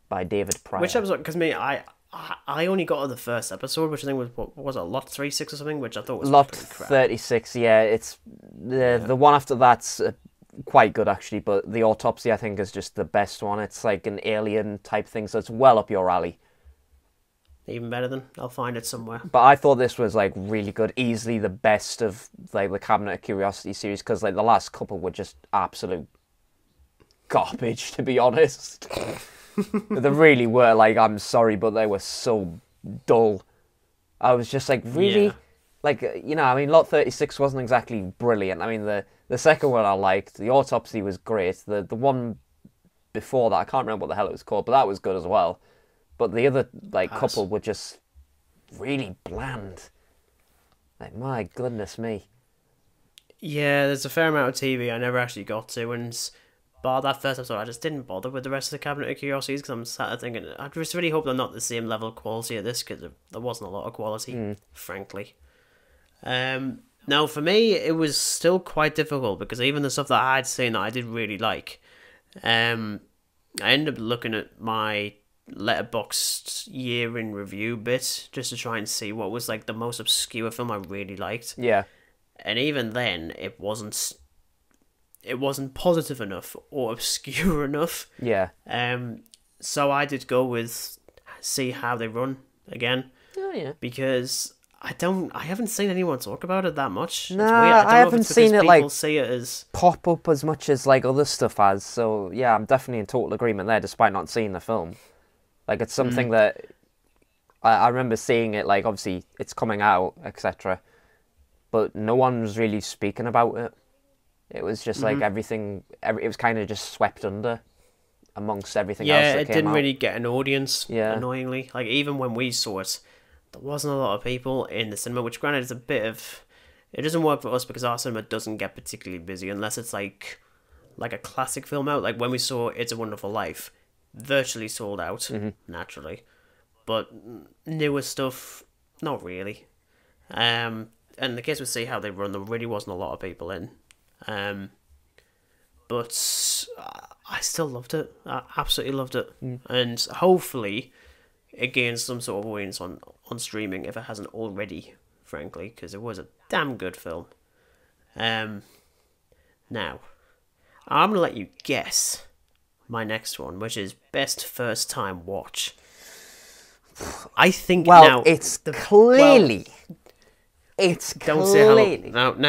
Speaker 2: by David Pryor.
Speaker 1: Which episode? Because I only got to the first episode, which I think was, what was it, Lot 36 or something, which I thought was
Speaker 2: Lot
Speaker 1: crap.
Speaker 2: 36, yeah. It's the one after that's quite good, actually, but The Autopsy, I think, is just the best one. It's like an alien type thing, so it's well up your alley.
Speaker 1: Even better than, I'll find it somewhere.
Speaker 2: But I thought this was like really good, easily the best of like the Cabinet of Curiosity series, because like the last couple were just absolute garbage, to be honest. They really were. Like, I'm sorry, but they were so dull. I was just like, really?
Speaker 1: Yeah.
Speaker 2: Like, you know, I mean, Lot 36 wasn't exactly brilliant. I mean, the second one I liked. The Autopsy was great. The one before that, I can't remember what the hell it was called, but that was good as well. But the other like couple were just really bland. Like, my goodness me.
Speaker 1: Yeah, there's a fair amount of TV I never actually got to, and bar that first episode, I just didn't bother with the rest of the Cabinet of Curiosities, because I'm sat there thinking, I just really hope they're not the same level of quality at this, because there wasn't a lot of quality, frankly. Now, for me, it was still quite difficult, because even the stuff that I had seen that I did really like, I ended up looking at my Letterboxd year in review bit just to try and see what was like the most obscure film I really liked.
Speaker 2: Yeah.
Speaker 1: And even then, it wasn't positive enough or obscure enough.
Speaker 2: Yeah.
Speaker 1: So I did go with See How They Run again.
Speaker 2: Oh yeah.
Speaker 1: Because I haven't seen anyone talk about it that much.
Speaker 2: No,
Speaker 1: it's weird. I
Speaker 2: haven't seen it
Speaker 1: people
Speaker 2: like
Speaker 1: see it as
Speaker 2: pop up as much as like other stuff has. So yeah, I'm definitely in total agreement there, despite not seeing the film. Like, it's something that I remember seeing it, like, obviously it's coming out, etc. But no one was really speaking about it. It was just like it was kind of just swept under amongst everything else that came out.
Speaker 1: Yeah, it didn't really get an audience,
Speaker 2: Yeah.
Speaker 1: annoyingly. Like, even when we saw it, there wasn't a lot of people in the cinema, which granted is a bit of... It doesn't work for us because our cinema doesn't get particularly busy unless it's like a classic film out. Like, when we saw It's a Wonderful Life, virtually sold out, naturally. But newer stuff, not really. And the case with See How They Run, there really wasn't a lot of people in. But I still loved it. I absolutely loved it. And hopefully it gains some sort of audience on streaming if it hasn't already, frankly, because it was a damn good film. Now, I'm going to let you guess my next one, which is best first time watch. I think now...
Speaker 2: It's clearly... It's
Speaker 1: Don't
Speaker 2: clearly...
Speaker 1: say Halloween.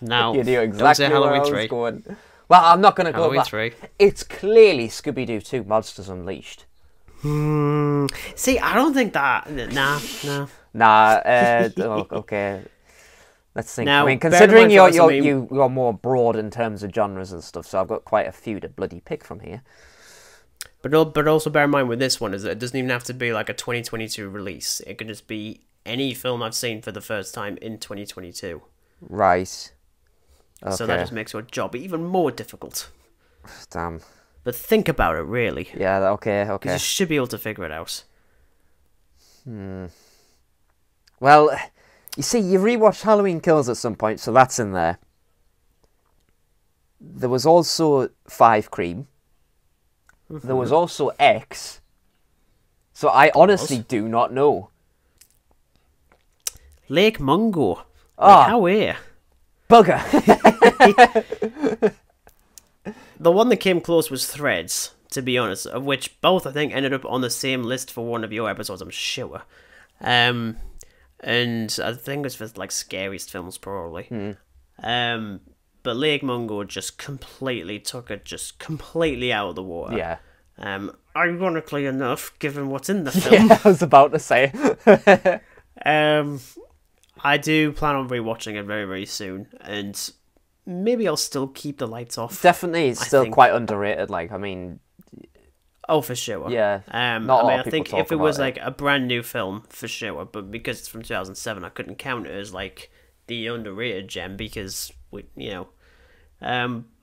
Speaker 1: No.
Speaker 2: You knew exactly
Speaker 1: Don't say
Speaker 2: where
Speaker 1: Halloween
Speaker 2: I was
Speaker 1: 3.
Speaker 2: going. Well, I'm not going to go
Speaker 1: Halloween
Speaker 2: back.
Speaker 1: 3.
Speaker 2: It's clearly Scooby-Doo 2 Monsters Unleashed.
Speaker 1: See, I don't think that... Nah.
Speaker 2: Okay. Let's think.
Speaker 1: Now,
Speaker 2: I mean,
Speaker 1: bear in
Speaker 2: considering
Speaker 1: mind for us,
Speaker 2: you're more broad in terms of genres and stuff, so I've got quite a few to bloody pick from here.
Speaker 1: But also bear in mind with this one is that it doesn't even have to be like a 2022 release. It could just be any film I've seen for the first time in 2022.
Speaker 2: Right. Okay.
Speaker 1: So that just makes your job even more difficult.
Speaker 2: Damn.
Speaker 1: But think about it, really.
Speaker 2: Yeah, okay.
Speaker 1: Because you should be able to figure it out.
Speaker 2: Well, you see, you rewatched Halloween Kills at some point, so that's in there. There was also Five Cream. There was also X. So I honestly do not know.
Speaker 1: Lake Mungo.
Speaker 2: Ah.
Speaker 1: How are
Speaker 2: Bugger.
Speaker 1: The one that came close was Threads, to be honest, of which both I think ended up on the same list for one of your episodes, I'm sure. And I think it's for like scariest films, probably. But Lake Mungo just completely took it just completely out of the water.
Speaker 2: Yeah.
Speaker 1: Ironically enough, given what's in the film.
Speaker 2: Yeah, I was about to say.
Speaker 1: I do plan on rewatching it very, very soon, and maybe I'll still keep the lights off.
Speaker 2: Definitely, it's still quite underrated. Like, I mean,
Speaker 1: oh, for sure.
Speaker 2: yeah.
Speaker 1: I think if it was like a brand new film, for sure, but because it's from 2007, I couldn't count it as like the underrated gem because but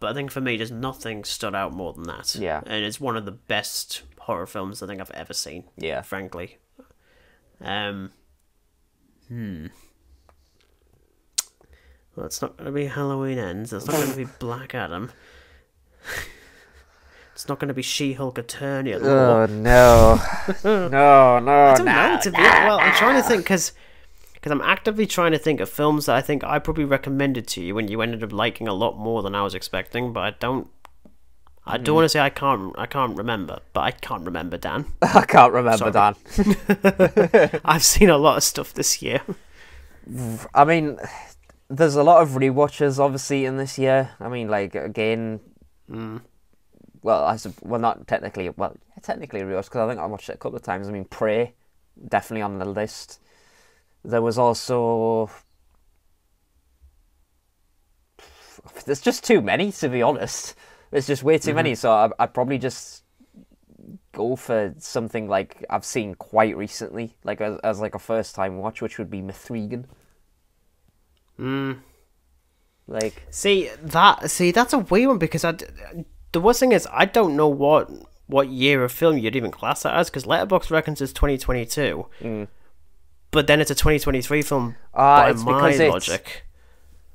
Speaker 1: I think for me, just nothing stood out more than that.
Speaker 2: Yeah,
Speaker 1: and it's one of the best horror films I think I've ever seen.
Speaker 2: Yeah,
Speaker 1: frankly. Well, it's not going to be Halloween Ends. It's not going to be Black Adam. It's not going to be She-Hulk Eternia.
Speaker 2: Oh, no. No.
Speaker 1: I don't know. Well, I'm trying to think, because I'm actively trying to think of films that I think I probably recommended to you and you ended up liking a lot more than I was expecting, but I don't want to say I can't remember, but I can't remember, Dan.
Speaker 2: I can't remember, Dan.
Speaker 1: I've seen a lot of stuff this year.
Speaker 2: I mean, there's a lot of rewatches, obviously, in this year. I mean, like, again... Well, not technically... Well, technically rewatch, because I think I watched it a couple of times. I mean, Prey, definitely on the list. There was also... There's just too many, to be honest. There's just way too many, so I'd probably just go for something like I've seen quite recently, like as like a first-time watch, which would be Regan. Like,
Speaker 1: see that's a weird one because the worst thing is I don't know what year of film you'd even class that as, because Letterboxd reckons it's 2022, but then it's a 2023 film by my logic.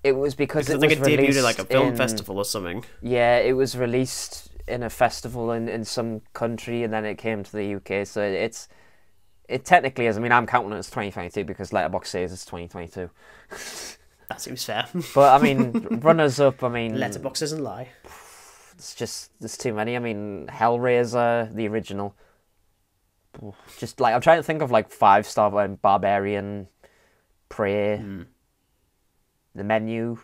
Speaker 2: It was because
Speaker 1: I think it debuted at like a film festival or something.
Speaker 2: Yeah, it was released in a festival in some country, and then it came to the UK. So it technically is. I mean, I'm counting it as 2022 because Letterboxd says it's 2022.
Speaker 1: That seems fair.
Speaker 2: But I mean, runners up. I mean,
Speaker 1: Letterboxd doesn't lie.
Speaker 2: There's too many. I mean, Hellraiser, the original. Just like I'm trying to think of like 5-star Barbarian, Prey, The Menu,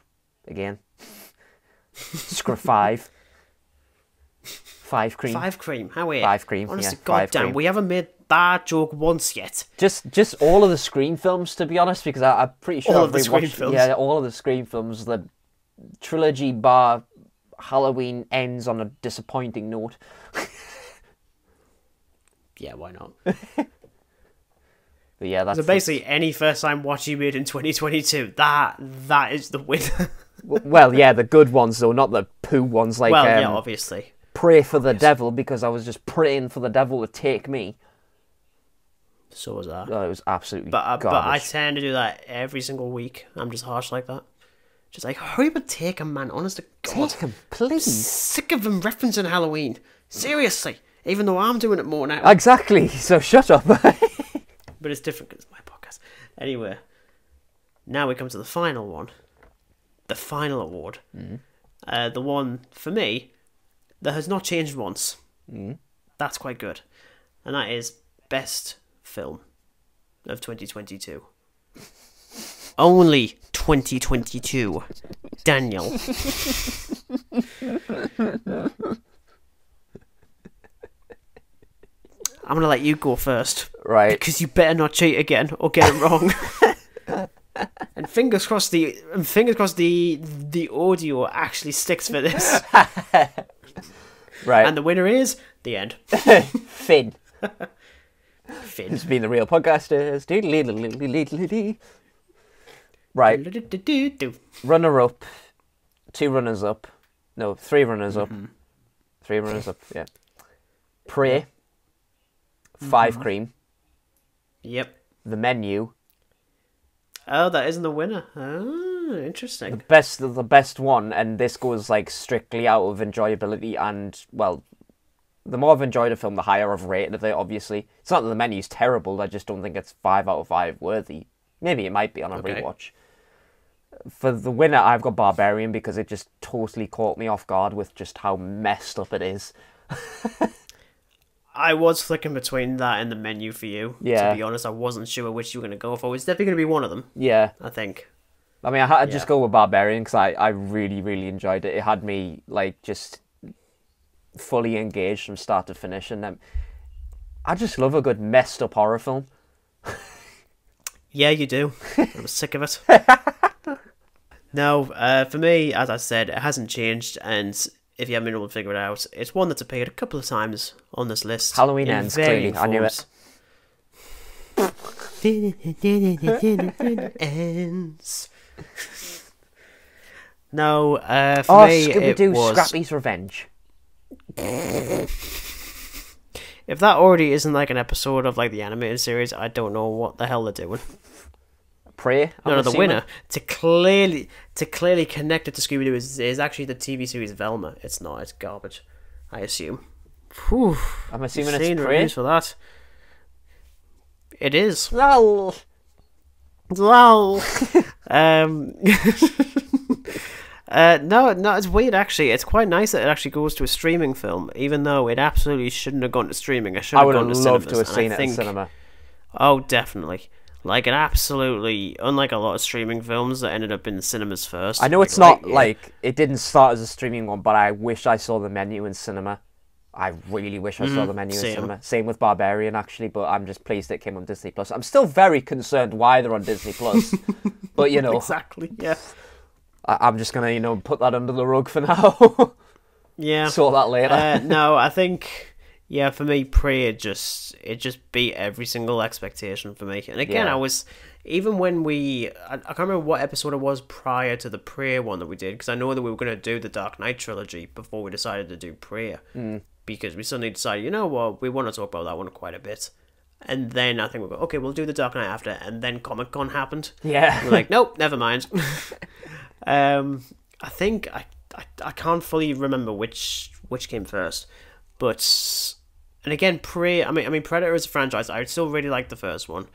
Speaker 2: again. Screw 5. 5 Cream.
Speaker 1: 5 Cream. How weird.
Speaker 2: 5 Cream.
Speaker 1: Honestly,
Speaker 2: yeah,
Speaker 1: goddamn, we haven't made that joke once yet.
Speaker 2: Just all of the Scream films, to be honest, because I'm pretty sure
Speaker 1: all
Speaker 2: I've
Speaker 1: of the Scream films.
Speaker 2: Yeah, all of the Scream films. The trilogy bar Halloween ends on a disappointing note.
Speaker 1: Yeah, why not?
Speaker 2: But yeah, that's
Speaker 1: so basically any first time watch you made in 2022. That is the winner.
Speaker 2: Well, yeah, the good ones though, not the poo ones. Like,
Speaker 1: yeah, obviously.
Speaker 2: Pray for the devil, because I was just praying for the devil to take me.
Speaker 1: So was I.
Speaker 2: Oh, it was absolutely
Speaker 1: but
Speaker 2: garbage.
Speaker 1: I tend to do that every single week. I'm just harsh like that. Just like, hurry up and take him, man. Honest to God.
Speaker 2: Take him, please.
Speaker 1: I'm sick of him referencing Halloween. Seriously. Even though I'm doing it more now.
Speaker 2: Exactly. So shut up.
Speaker 1: But it's different because it's my podcast. Anyway, now we come to the final one. The final award. The one, for me, that has not changed once. That's quite good. And that is Best Film of 2022. Only 2022. Daniel. I'm going to let you go first.
Speaker 2: Right.
Speaker 1: Because you better not cheat again or get it wrong. And fingers crossed the audio actually sticks for this.
Speaker 2: Right.
Speaker 1: And the winner is the end.
Speaker 2: Finn.
Speaker 1: Finn.
Speaker 2: This being the real podcasters. Right. Runner up. 2 runners up. No, 3 runners up. 3 runners up, yeah. Prey. 5 Cream.
Speaker 1: Yep.
Speaker 2: The Menu.
Speaker 1: Oh, that isn't the winner. Oh, interesting.
Speaker 2: The best one, and this goes like strictly out of enjoyability, and well, the more I've enjoyed a film, the higher I've rated it, obviously. It's not that the Menu's terrible, I just don't think it's 5 out of 5 worthy. Maybe it might be on a rewatch. For the winner, I've got Barbarian, because it just totally caught me off guard with just how messed up it is.
Speaker 1: I was flicking between that and the Menu for you.
Speaker 2: Yeah.
Speaker 1: To be honest, I wasn't sure which you were going to go for. It's definitely going to be one of them.
Speaker 2: Yeah.
Speaker 1: I think.
Speaker 2: I mean, I had to just
Speaker 1: Yeah.
Speaker 2: go with Barbarian because I really, really enjoyed it. It had me, like, just fully engaged from start to finish. And I just love a good messed up horror film.
Speaker 1: Yeah, you do. I'm sick of it. No, for me, as I said, it hasn't changed, and if you haven't been able to figure it out, it's one that's appeared a couple of times on this list.
Speaker 2: Halloween
Speaker 1: in
Speaker 2: Ends,
Speaker 1: varying
Speaker 2: clearly. I knew it.
Speaker 1: Ends. No, for
Speaker 2: Oh,
Speaker 1: me,
Speaker 2: Scooby-Doo,
Speaker 1: it was...
Speaker 2: Scrappy's Revenge.
Speaker 1: If that already isn't like an episode of like the animated series, I don't know what the hell they're doing.
Speaker 2: Prey.
Speaker 1: No, the winner to clearly connect it to Scooby Doo is actually the TV series Velma. It's not. It's garbage. I assume. Whew.
Speaker 2: I'm assuming
Speaker 1: Insane
Speaker 2: it's Prey.
Speaker 1: reviews for that. It is.
Speaker 2: Lol.
Speaker 1: Lol. No, it's weird actually. It's quite nice that it actually goes to a streaming film, even though it absolutely shouldn't have gone to streaming. It should
Speaker 2: I
Speaker 1: have
Speaker 2: would
Speaker 1: gone
Speaker 2: have
Speaker 1: to
Speaker 2: loved
Speaker 1: cinemas.
Speaker 2: to have
Speaker 1: And
Speaker 2: seen
Speaker 1: I
Speaker 2: it in
Speaker 1: think,
Speaker 2: cinema.
Speaker 1: oh, definitely. Like it absolutely, unlike a lot of streaming films that ended up in the cinemas first.
Speaker 2: I know
Speaker 1: like,
Speaker 2: it's not
Speaker 1: yeah.
Speaker 2: like it didn't start as a streaming one, but I wish I saw the menu in cinema. I really wish I saw the menu in
Speaker 1: same.
Speaker 2: cinema. Same with Barbarian, actually, but I'm just pleased it came on Disney Plus. I'm still very concerned why they're on Disney Plus, but you know,
Speaker 1: Exactly. Yeah.
Speaker 2: I'm just gonna put that under the rug for now.
Speaker 1: Yeah.
Speaker 2: Sort that later.
Speaker 1: No, I think for me, Prey it just beat every single expectation for me. And again,
Speaker 2: Yeah.
Speaker 1: I was even when I can't remember what episode it was prior to the Prey one that we did, because I know that we were going to do the Dark Knight trilogy before we decided to do Prey, because we suddenly decided, you know what, we want to talk about that one quite a bit. And then I think we'll go, okay, we'll do the Dark Knight after, and then Comic-Con happened.
Speaker 2: Yeah.
Speaker 1: We're like, nope, never mind. I think I can't fully remember which came first, but and again, Prey. I mean, Predator is a franchise. I still really like the first one.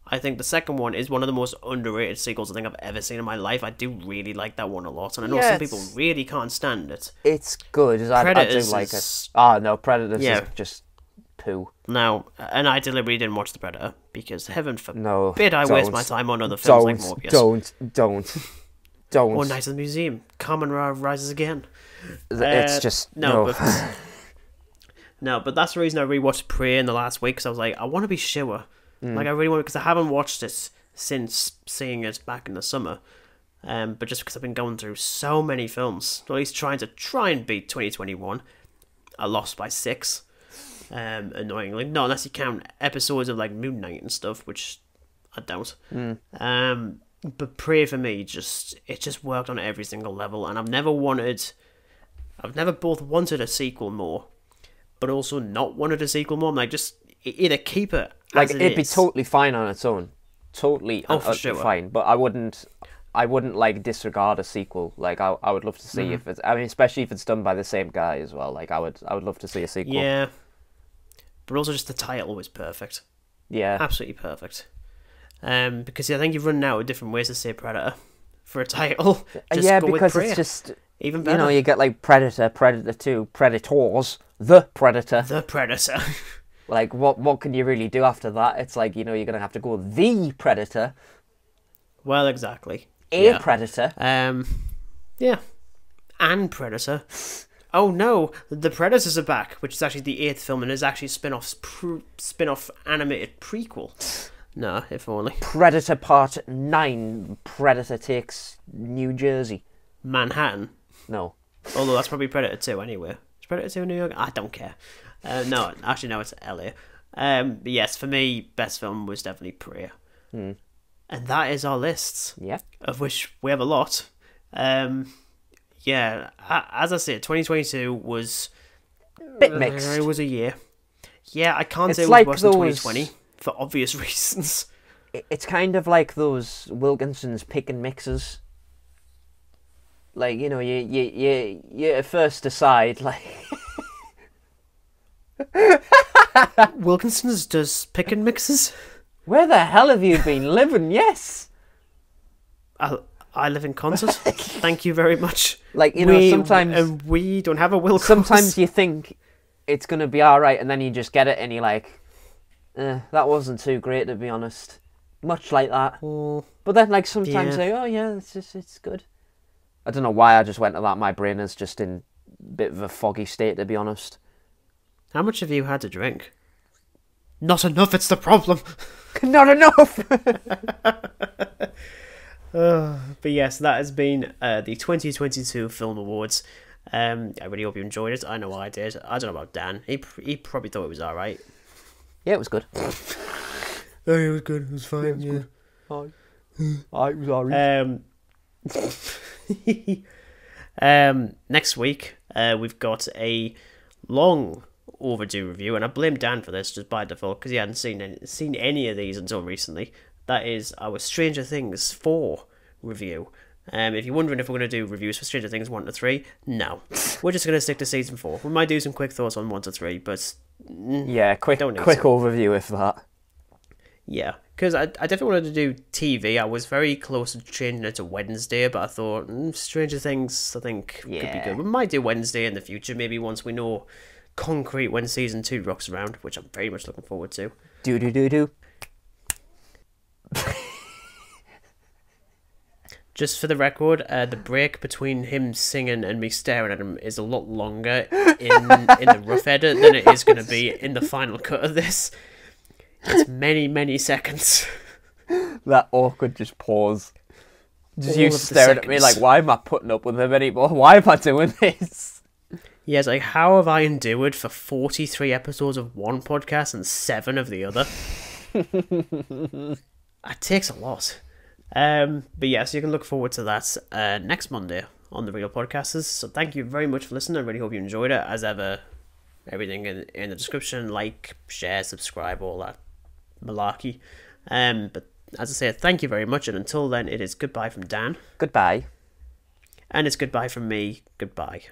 Speaker 1: I think the second one is one of the most underrated sequels I think I've ever seen in my life. I do really like that one a lot, and I know
Speaker 2: Yeah,
Speaker 1: some people really can't stand it.
Speaker 2: It's good. I do
Speaker 1: Predators
Speaker 2: like it.
Speaker 1: is-
Speaker 2: No, Predators
Speaker 1: Yeah.
Speaker 2: is just poo.
Speaker 1: Now, and I deliberately didn't watch the Predator because heaven forbid
Speaker 2: No,
Speaker 1: I waste
Speaker 2: don't.
Speaker 1: my time on other films like Morbius.
Speaker 2: Don't.
Speaker 1: Or Night of the Museum. Kamen Rises Again.
Speaker 2: It's just no.
Speaker 1: But that's the reason I rewatched Prey in the last week, because I was like, I want to be sure. Like, I really want, because I haven't watched it since seeing it back in the summer. But just because I've been going through so many films, or at least trying and beat 2021, I lost by 6. Annoyingly, not unless you count episodes of like Moon Knight and stuff, which I don't. But Prey for me just worked on every single level, and I've never both wanted a sequel more, but also not wanted a sequel more. I'm like, just either keep it
Speaker 2: Like
Speaker 1: as it
Speaker 2: it'd be
Speaker 1: is.
Speaker 2: totally fine on its own, totally
Speaker 1: for sure.
Speaker 2: fine. But I wouldn't like disregard a sequel. Like I would love to see if it's. I mean, especially if it's done by the same guy as well. Like I would love to see a sequel.
Speaker 1: Yeah, but also just the title was perfect,
Speaker 2: Yeah.
Speaker 1: absolutely perfect. Because I think you've run out of different ways to say Predator for a title. Just
Speaker 2: Yeah,
Speaker 1: go with
Speaker 2: because
Speaker 1: Prey.
Speaker 2: it's just
Speaker 1: Even better.
Speaker 2: you get like Predator, Predator 2, Predators, the Predator.
Speaker 1: The Predator.
Speaker 2: Like what can you really do after that? It's like you're gonna have to go the Predator,
Speaker 1: Well, exactly.
Speaker 2: a Predator.
Speaker 1: Yeah. And Predator. Oh no, the Predators are back, which is actually the 8th film and is actually spin-off animated prequel. No, if only.
Speaker 2: Predator Part 9. Predator takes New Jersey.
Speaker 1: Manhattan.
Speaker 2: No.
Speaker 1: Although that's probably Predator 2 anyway. Is Predator 2 in New York? I don't care. No, actually no, it's LA. But yes, for me, best film was definitely Prey. And that is our lists.
Speaker 2: Yeah.
Speaker 1: Of which we have a lot. Yeah, as I said, 2022 was...
Speaker 2: Bit mixed.
Speaker 1: It was a year. Yeah, I can't
Speaker 2: It's
Speaker 1: say it was
Speaker 2: like
Speaker 1: worse than
Speaker 2: those-
Speaker 1: 2020 for obvious reasons.
Speaker 2: It's kind of like those Wilkinson's pick and mixes. Like you at first decide like.
Speaker 1: Wilkinson's does pick and mixes.
Speaker 2: Where the hell have you been living? Yes.
Speaker 1: I live in concert. Thank you very much.
Speaker 2: Like sometimes
Speaker 1: we don't have a Wilkinson's.
Speaker 2: sometimes you think it's gonna be all right, and then you just get it, and you're like, that wasn't too great to be honest. much like that.
Speaker 1: Oh,
Speaker 2: But then, like, sometimes
Speaker 1: yeah.
Speaker 2: say, oh, yeah, it's good. I don't know why I just went to that. My brain is just in a bit of a foggy state, to be honest.
Speaker 1: How much have you had to drink? Not enough, it's the problem.
Speaker 2: Not enough!
Speaker 1: But yes, that has been the 2022 Film Awards. I really hope you enjoyed it. I know I did. I don't know about Dan. He probably thought it was alright.
Speaker 2: Yeah, it was good.
Speaker 1: Oh, it was good. It was fine.
Speaker 2: Good. It was alright.
Speaker 1: Next week, we've got a long overdue review, and I blame Dan for this just by default because he hadn't seen any of these until recently. That is our Stranger Things 4 review. If you're wondering if we're going to do reviews for Stranger Things 1 to 3, no. We're just going to stick to season 4. We might do some quick thoughts on 1 to 3, but
Speaker 2: yeah, quick overview if that.
Speaker 1: Yeah, because I definitely wanted to do TV. I was very close to changing it to Wednesday, but I thought Stranger Things, I think, could be good. We might do Wednesday in the future, maybe once we know concrete when season 2 rocks around, which I'm very much looking forward to.
Speaker 2: Do.
Speaker 1: Just for the record, the break between him singing and me staring at him is a lot longer in the rough edit than it is going to be in the final cut of this. It's many, many seconds.
Speaker 2: That awkward just pause. Just you staring at me like, why am I putting up with him anymore? Why am I doing this?
Speaker 1: Yeah, it's like, how have I endured for 43 episodes of one podcast and 7 of the other? It takes a lot. But yeah, so you can look forward to that next Monday on the Real Podcasters. So thank you very much for listening. I really hope you enjoyed it. As ever, everything in the description, like, share, subscribe, all that malarkey. But as I say, thank you very much, and until then, it is goodbye from Dan.
Speaker 2: Goodbye.
Speaker 1: And it's goodbye from me. Goodbye.